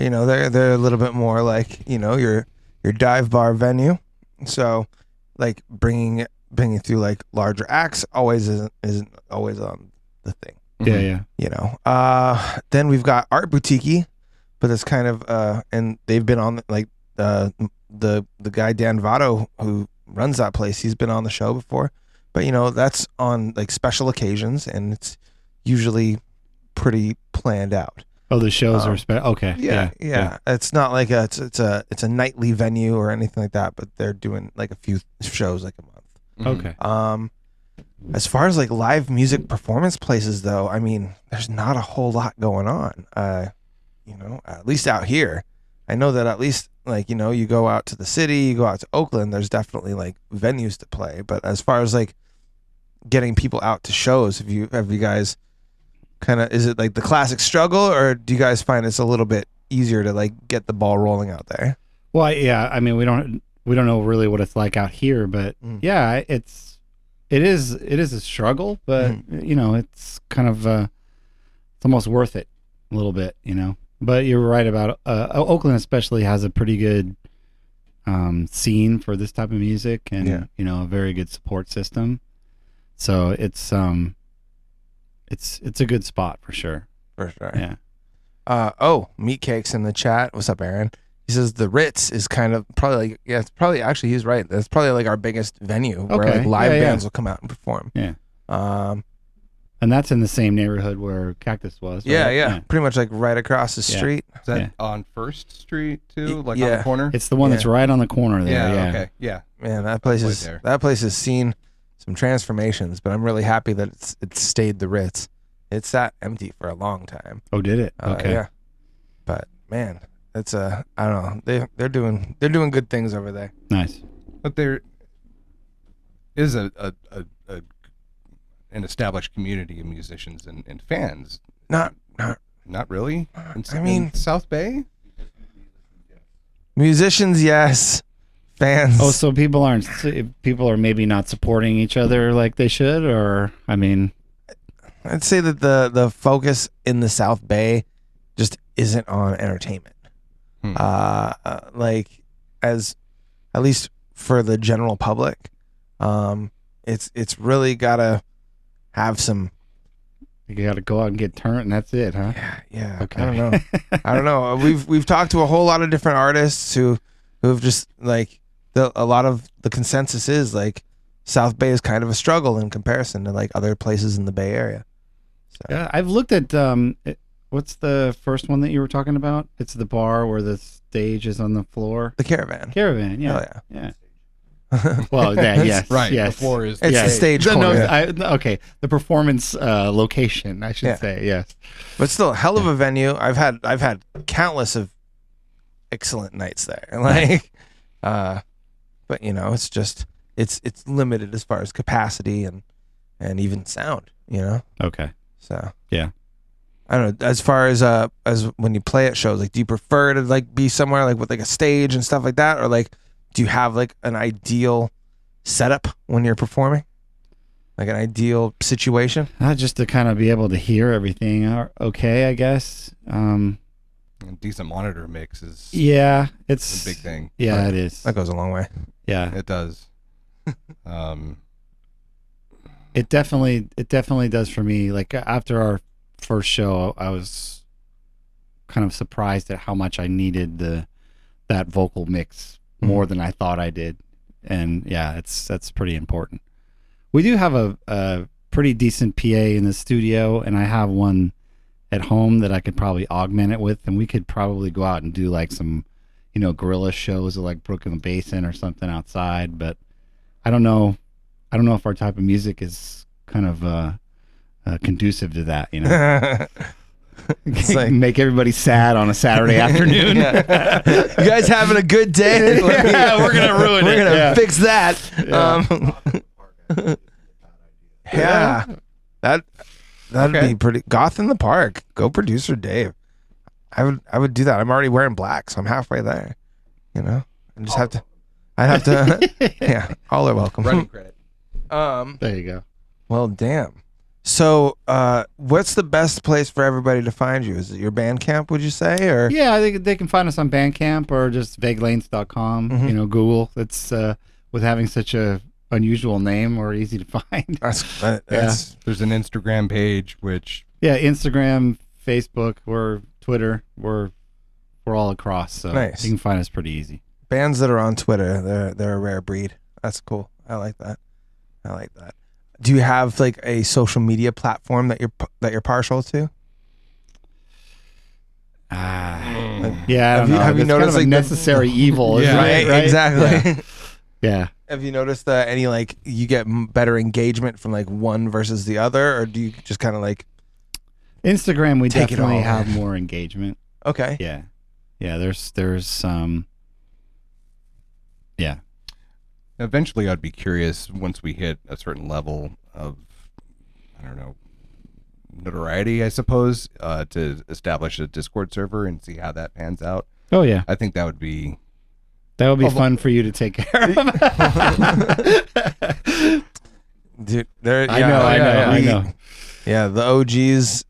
you know, they're a little bit more like, you know, your dive bar venue. So like bringing through like larger acts isn't always on the thing. Yeah. You know. Then we've got Art Boutique, but it's kind of and they've been on like the guy Dan Votto who runs that place. He's been on the show before, but you know, that's on like special occasions, and it's usually pretty planned out. Oh, the shows are okay. Yeah. It's not like it's a nightly venue or anything like that, but they're doing like a few shows like a month. Okay. As far as like live music performance places though, I mean, there's not a whole lot going on. You know, at least out here. I know that at least like, you know, you go out to the city, you go out to Oakland, there's definitely like venues to play. But as far as like getting people out to shows, have you guys kind of, is it like the classic struggle, or do you guys find it's a little bit easier to like get the ball rolling out there? Well, yeah, I mean, we don't know really what it's like out here, but yeah, it is a struggle, but you know, it's kind of it's almost worth it a little bit, you know. But you're right about Oakland especially has a pretty good scene for this type of music, and you know, a very good support system. So it's a good spot for sure. For sure. Yeah. Meat Cakes in the chat. What's up, Aaron? He says the Ritz is kind of probably like, it's probably, actually he's right. That's probably like our biggest venue where like live bands will come out and perform. Yeah. And that's in the same neighborhood where Cactus was. Right? Yeah. Pretty much like right across the street. Is that on First Street too? Like on the corner? It's the one that's right on the corner there. Yeah. Okay. Yeah. Man, that place has seen some transformations, but I'm really happy that it's stayed the Ritz. It sat empty for a long time. Oh, did it? Okay. Yeah. But man, it's I don't know. They're doing good things over there. Nice. But there is an established community of musicians and fans. Not really. I mean, South Bay? Musicians, yes. Fans. Oh, so people are maybe not supporting each other like they should, or I mean, I'd say that the focus in the South Bay just isn't on entertainment. Like as at least for the general public, it's really gotta have some. You gotta go out and get turned, and that's it, huh? Yeah. Okay. I don't know. We've talked to a whole lot of different artists who have just like a lot of the consensus is like South Bay is kind of a struggle in comparison to like other places in the Bay Area. So. Yeah, I've looked at what's the first one that you were talking about? It's the bar where the stage is on the floor. The Caravan. Yeah. Yeah. Well, yes, right. Yes. The floor is it's the stage corner. Okay, the performance location, I should say. Yes, but still, hell of a venue. I've had countless of excellent nights there. Like, but you know, it's just it's limited as far as capacity, and and even sound, you know? Okay. So Yeah. I don't know. As far as when you play at shows, like, do you prefer to like be somewhere like with like a stage and stuff like that, or like do you have like an ideal setup when you're performing, like an ideal situation? Just to kind of be able to hear everything. Okay, I guess. A decent monitor mix is it's a big thing. Yeah, Right. it is. That goes a long way. Yeah, It does. it definitely does for me. Like after our first show, I was kind of surprised at how much I needed that vocal mix more than I thought I did. And yeah, that's pretty important. We do have a pretty decent PA in the studio, and I have one at home that I could probably augment it with, and we could probably go out and do like some, guerrilla shows of like Brooklyn Basin or something outside. But I don't know if our type of music is kind of conducive to that, It's like, make everybody sad on a Saturday afternoon. yeah. You guys having a good day? Yeah, we're gonna ruin it. We're gonna Yeah. fix that. Yeah, that'd Okay. be pretty. Goth in the Park. Go producer Dave. I would do that. I'm already wearing black, so I'm halfway there. I just have to. I have to. Yeah, all are welcome. Running credit. There you go. Well, damn. So, what's the best place for everybody to find you? Is it your Bandcamp, would you say, or? Yeah, I think they can find us on Bandcamp or just vaguelanes.com. Mhm. Google. It's with having such a unusual name or easy to find. That's There's an Instagram page, which Yeah, Instagram, Facebook, or Twitter. We're all across, so Nice. you can find us pretty easy. bands that are on Twitter. They're a rare breed. That's cool. I like that. Do you have like a social media platform that you're partial to? Yeah, I Have don't you- know. have you It's kind noticed, of a like, the- necessary evil, isn't Right, it? Right? exactly. Yeah. Have you noticed any like you get better engagement from like one versus the other, or do you just kind of like Instagram, we Take it definitely all have in. more engagement. okay? Yeah. There's yeah. eventually I'd be curious once we hit a certain level of, I don't know, notoriety, I suppose, to establish a Discord server and see how that pans out. Oh yeah. I think that would be Fun for you to take care of. Dude, I know. Yeah, the OGs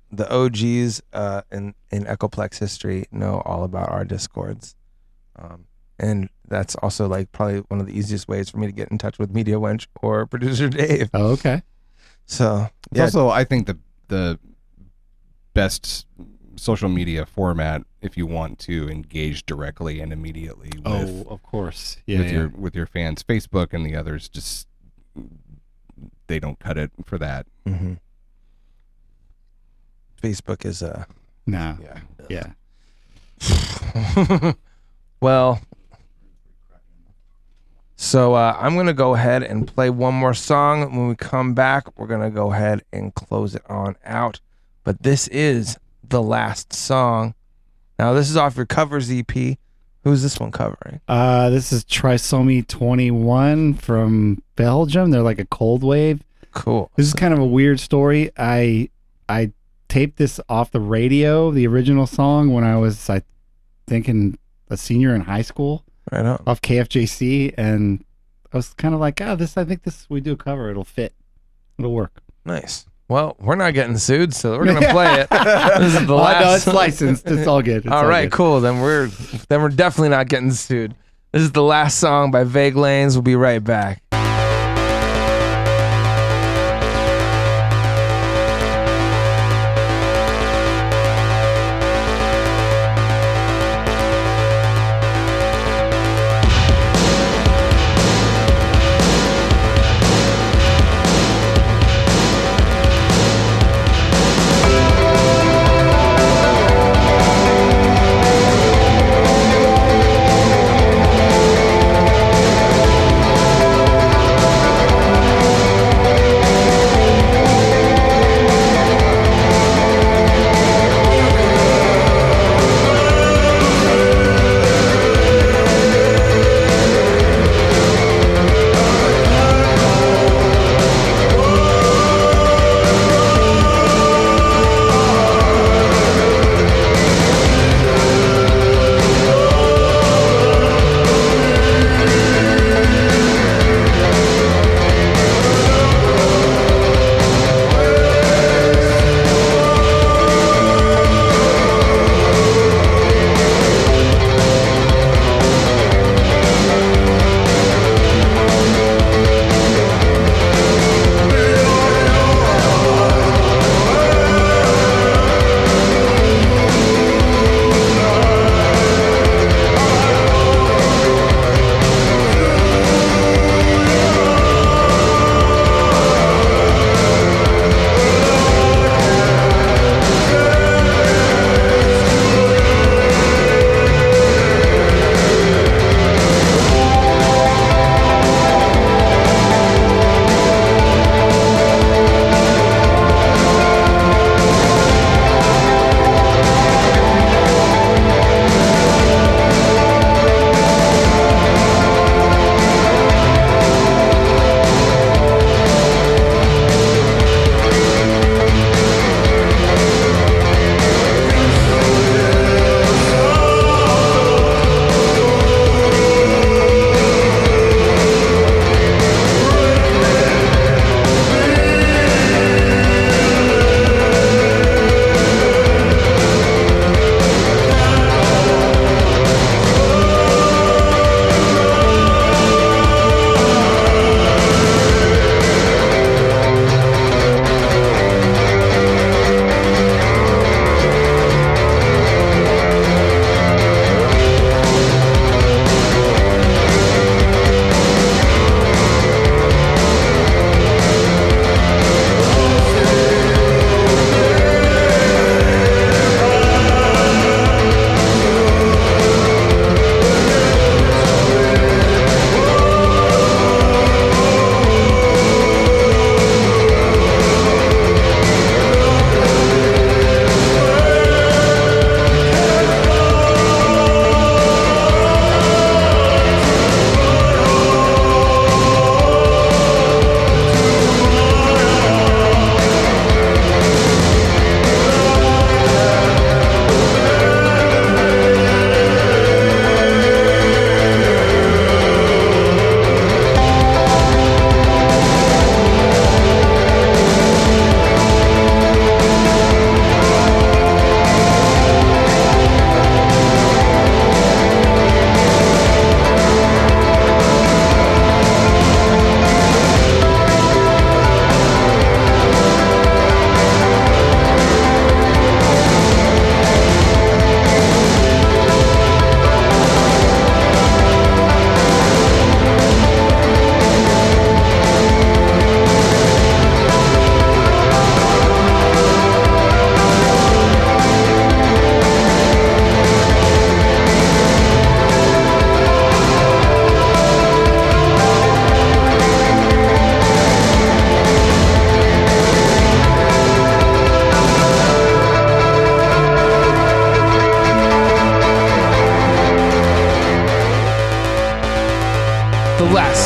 in Echoplex history know all about our Discords, and that's also like probably one of the easiest ways for me to get in touch with Media Wench or producer Dave. Oh, okay. So It's also, I think, the best social media format if you want to engage directly and immediately with, Of course. Yeah. with your fans. Facebook and the others just, they don't cut it for that. mm-hmm. Facebook is No. yeah. Yeah. Well, so I'm going to go ahead and play one more song. When we come back, we're going to go ahead and close it on out. But this is the last song. Now, this is off your covers EP. Who's this one covering? This is Trisomy 21 from Belgium. They're like a cold wave. Cool. This is kind of a weird story. I taped this off the radio, the original song, when I was, I think, a senior in high school, Right on. off KFJC, and I was kind of like, I think we do a cover. It'll fit. It'll work. Nice. Well, we're not getting sued, so we're going to play it. This is the last. No, it's licensed. It's all good. It's all right, good. cool. Then we're definitely not getting sued. This is the last song by Vague Lanes. We'll be right back.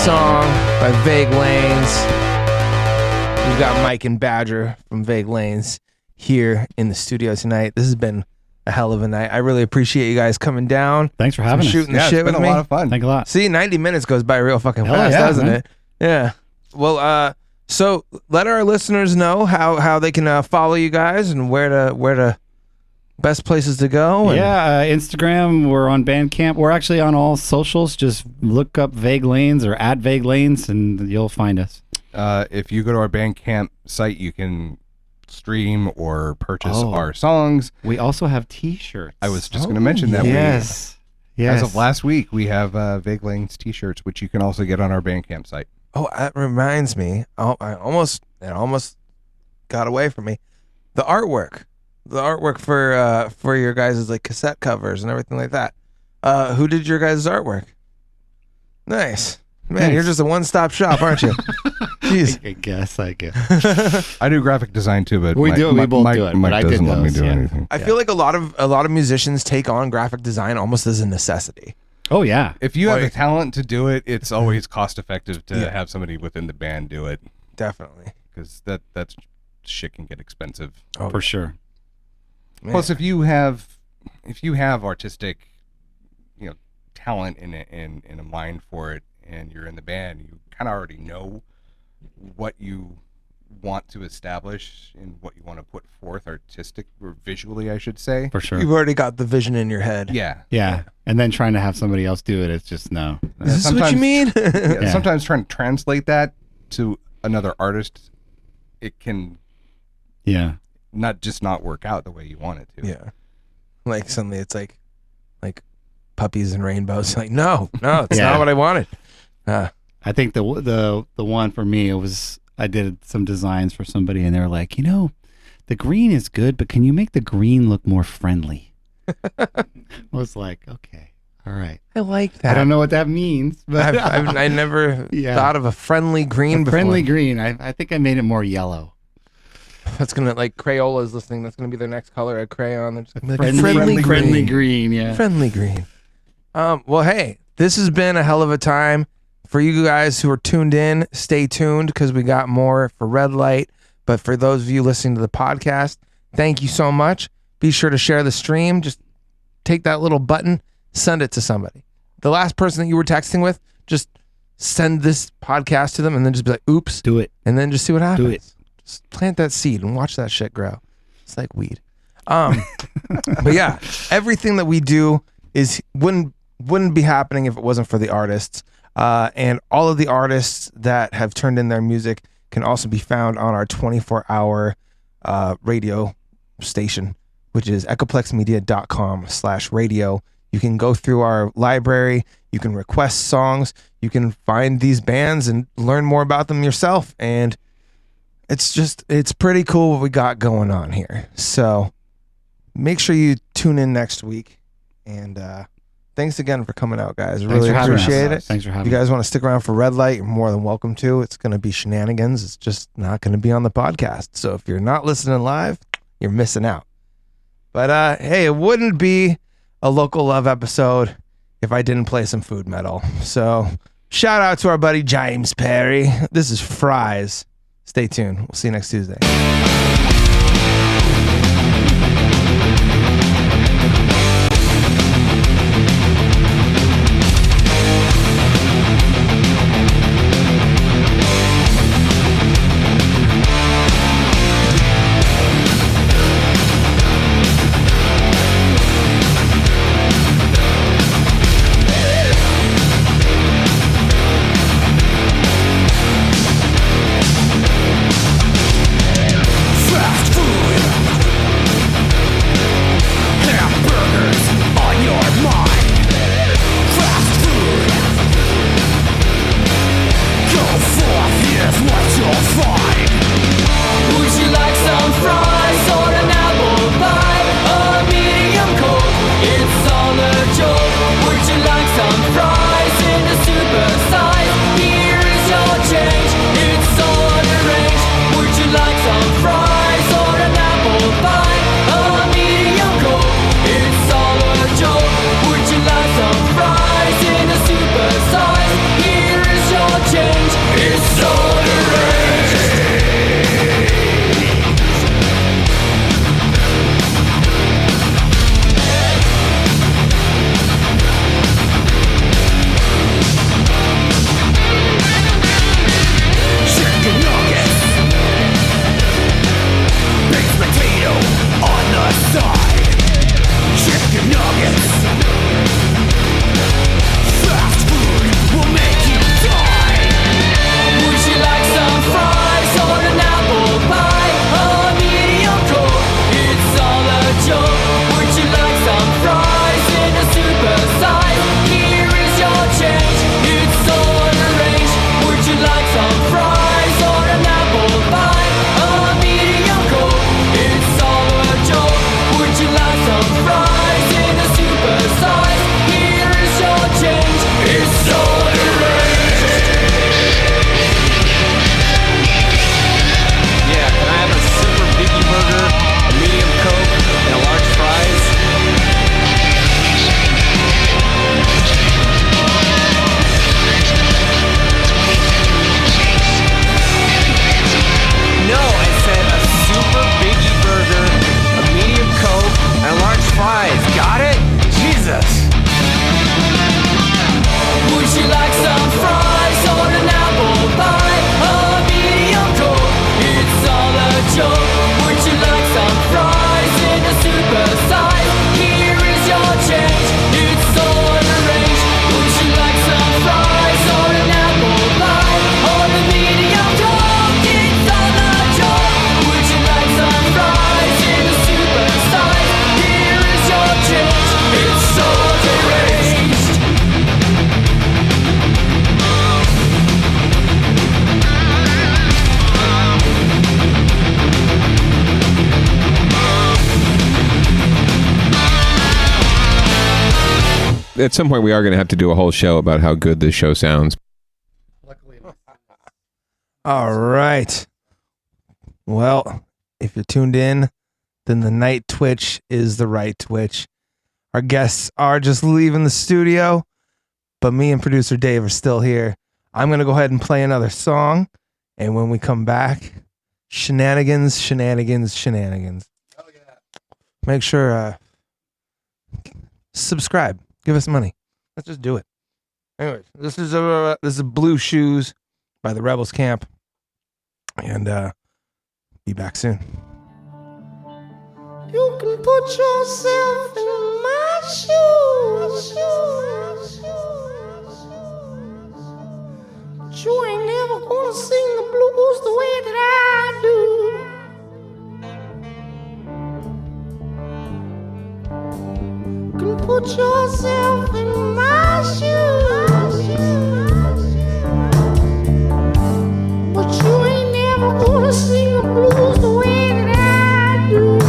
song by Vague Lanes. We've got Mike and Badger from Vague Lanes here in the studio tonight. This has been a hell of a night. I really appreciate you guys coming down. Thanks for having us. Shooting the Yeah, shit it's been with a me. lot of fun. Thanks a lot. See, 90 minutes goes by real fucking Hell fast, yeah, doesn't man. it? Yeah. Well, so let our listeners know how they can follow you guys and where to best places to go. And Instagram. We're on Bandcamp. We're actually on all socials. Just look up Vague Lanes or @Vague Lanes, and you'll find us. If you go to our Bandcamp site, you can stream or purchase Oh. our songs. We also have T-shirts. I was just going to mention that. Yes. As of last week, we have Vague Lanes t-shirts, which you can also get on our Bandcamp site. Oh, that reminds me. Oh, it almost got away from me. The artwork for your guys' like cassette covers and everything like that. Who did your guys' artwork? Nice, man. Thanks. You're just a one-stop shop, aren't you? Jeez. I guess. I do graphic design too, but We both Mike, do it, Mike but I did doesn't let me those, do yeah. anything. I feel like a lot of musicians take on graphic design almost as a necessity. Oh yeah. If you have the Like- talent to do it, it's always cost effective to Yeah. have somebody within the band do it, Definitely. because that's shit can get expensive. Oh, For sure. man. Plus, if you have artistic, talent in a mind for it, and you're in the band, you kind of already know what you want to establish and what you want to put forth artistic or visually, I should say. For sure. you've already got the vision in your head. Yeah. Yeah. And then trying to have somebody else do it, it's just no. Is this what you mean? Yeah, sometimes trying to translate that to another artist, it can Yeah. not work out the way you want it to. Yeah. Like suddenly it's like puppies and rainbows. Like, no, it's Yeah. not what I wanted. I think the one for me, it was, I did some designs for somebody and they were like, the green is good, but can you make the green look more friendly? I was like, okay, all right. I like that. I don't know what that means, but I never Yeah. thought of a friendly green before. friendly green. I think I made it more yellow. That's gonna, like, Crayola's listening. That's gonna be their next color, a crayon. They're just gonna be like, Friendly green. Yeah. Friendly green. Well, hey, this has been a hell of a time. For you guys who are tuned in, stay tuned because we got more for Red Light. But for those of you listening to the podcast, thank you so much. Be sure to share the stream. Just take that little button, send it to somebody. The last person that you were texting with, just send this podcast to them and then just be like, oops. Do it. And then just see what happens. Do it. Just plant that seed and watch that shit grow. It's like weed. But yeah, everything that we do wouldn't be happening if it wasn't for the artists. And all of the artists that have turned in their music can also be found on our 24-hour radio station, which is echoplexmedia.com/radio. You can go through our library. You can request songs. You can find these bands and learn more about them yourself. And it's pretty cool what we got going on here. So make sure you tune in next week. And thanks again for coming out, guys. Thanks Really for having appreciate us. it. Thanks for having If you us. guys want to stick around for Red Light, you're more than welcome to. It's going to be shenanigans. It's just not going to be on the podcast. So if you're not listening live, you're missing out. But hey, it wouldn't be a Local Love episode if I didn't play some food metal. So shout out to our buddy James Perry. This is Fries. Stay tuned. We'll see you next Tuesday. at some point we are going to have to do a whole show about how good this show sounds. All right. Well, if you're tuned in, then the night twitch is the right twitch. Our guests are just leaving the studio, but me and producer Dave are still here. I'm going to go ahead and play another song, and when we come back, shenanigans. Oh, yeah. Make sure subscribe. Give us money. Let's just do it. Anyways, this is Blue Shoes by the Rebels Camp, and be back soon. You can put yourself in my shoes, but you ain't never gonna sing the blues the way that I do. You can put yourself in my shoes, but you ain't never gonna sing the blues the way that I do.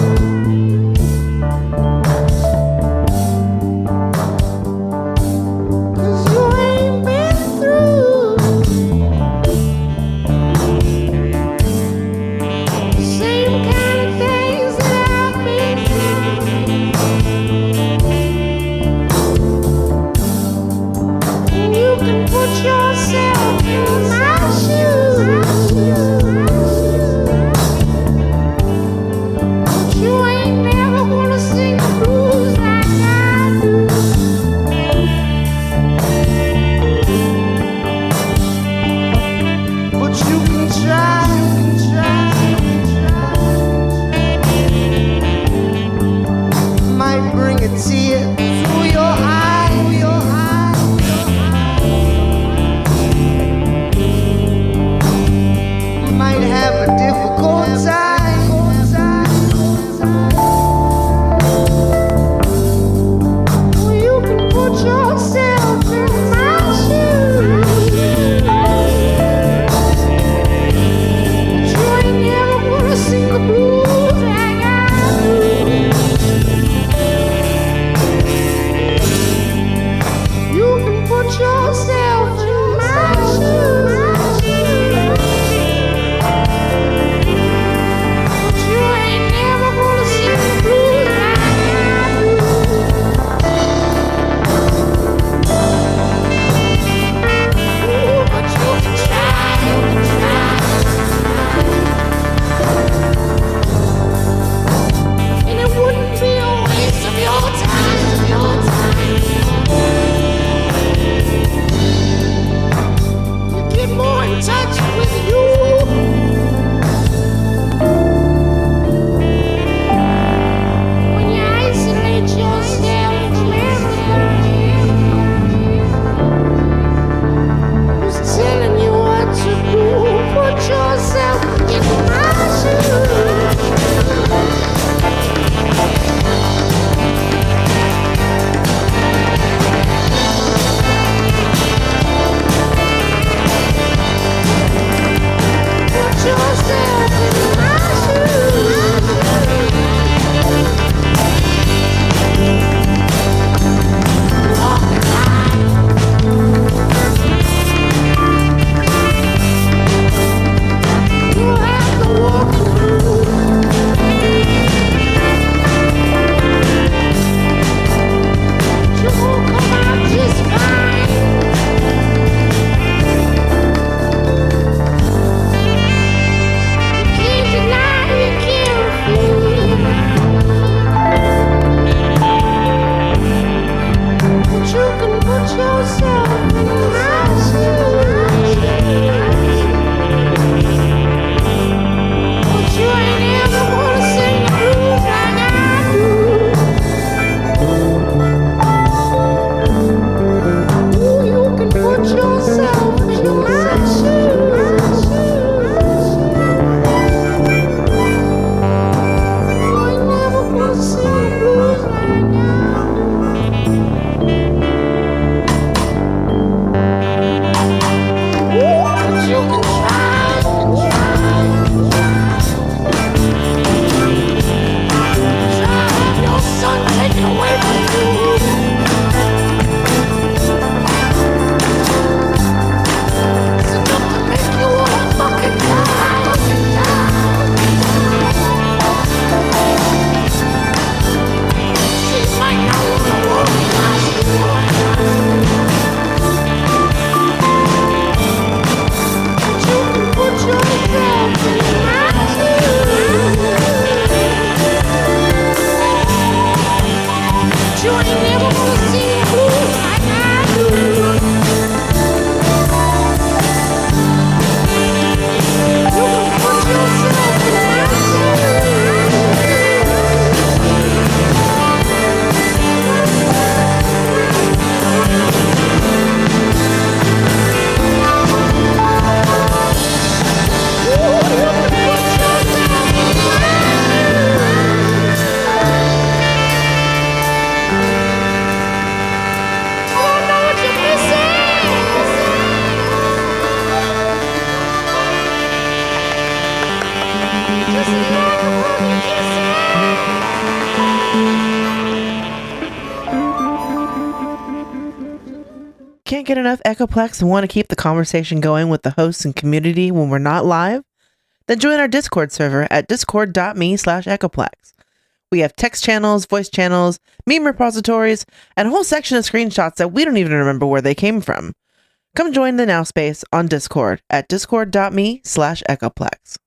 can't get enough Echoplex and want to keep the conversation going with the hosts and community when we're not live? Then join our Discord server at discord.me/Echoplex. We have text channels, voice channels, meme repositories, and a whole section of screenshots that we don't even remember where they came from. Come join the Now Space on Discord at discord.me/Echoplex.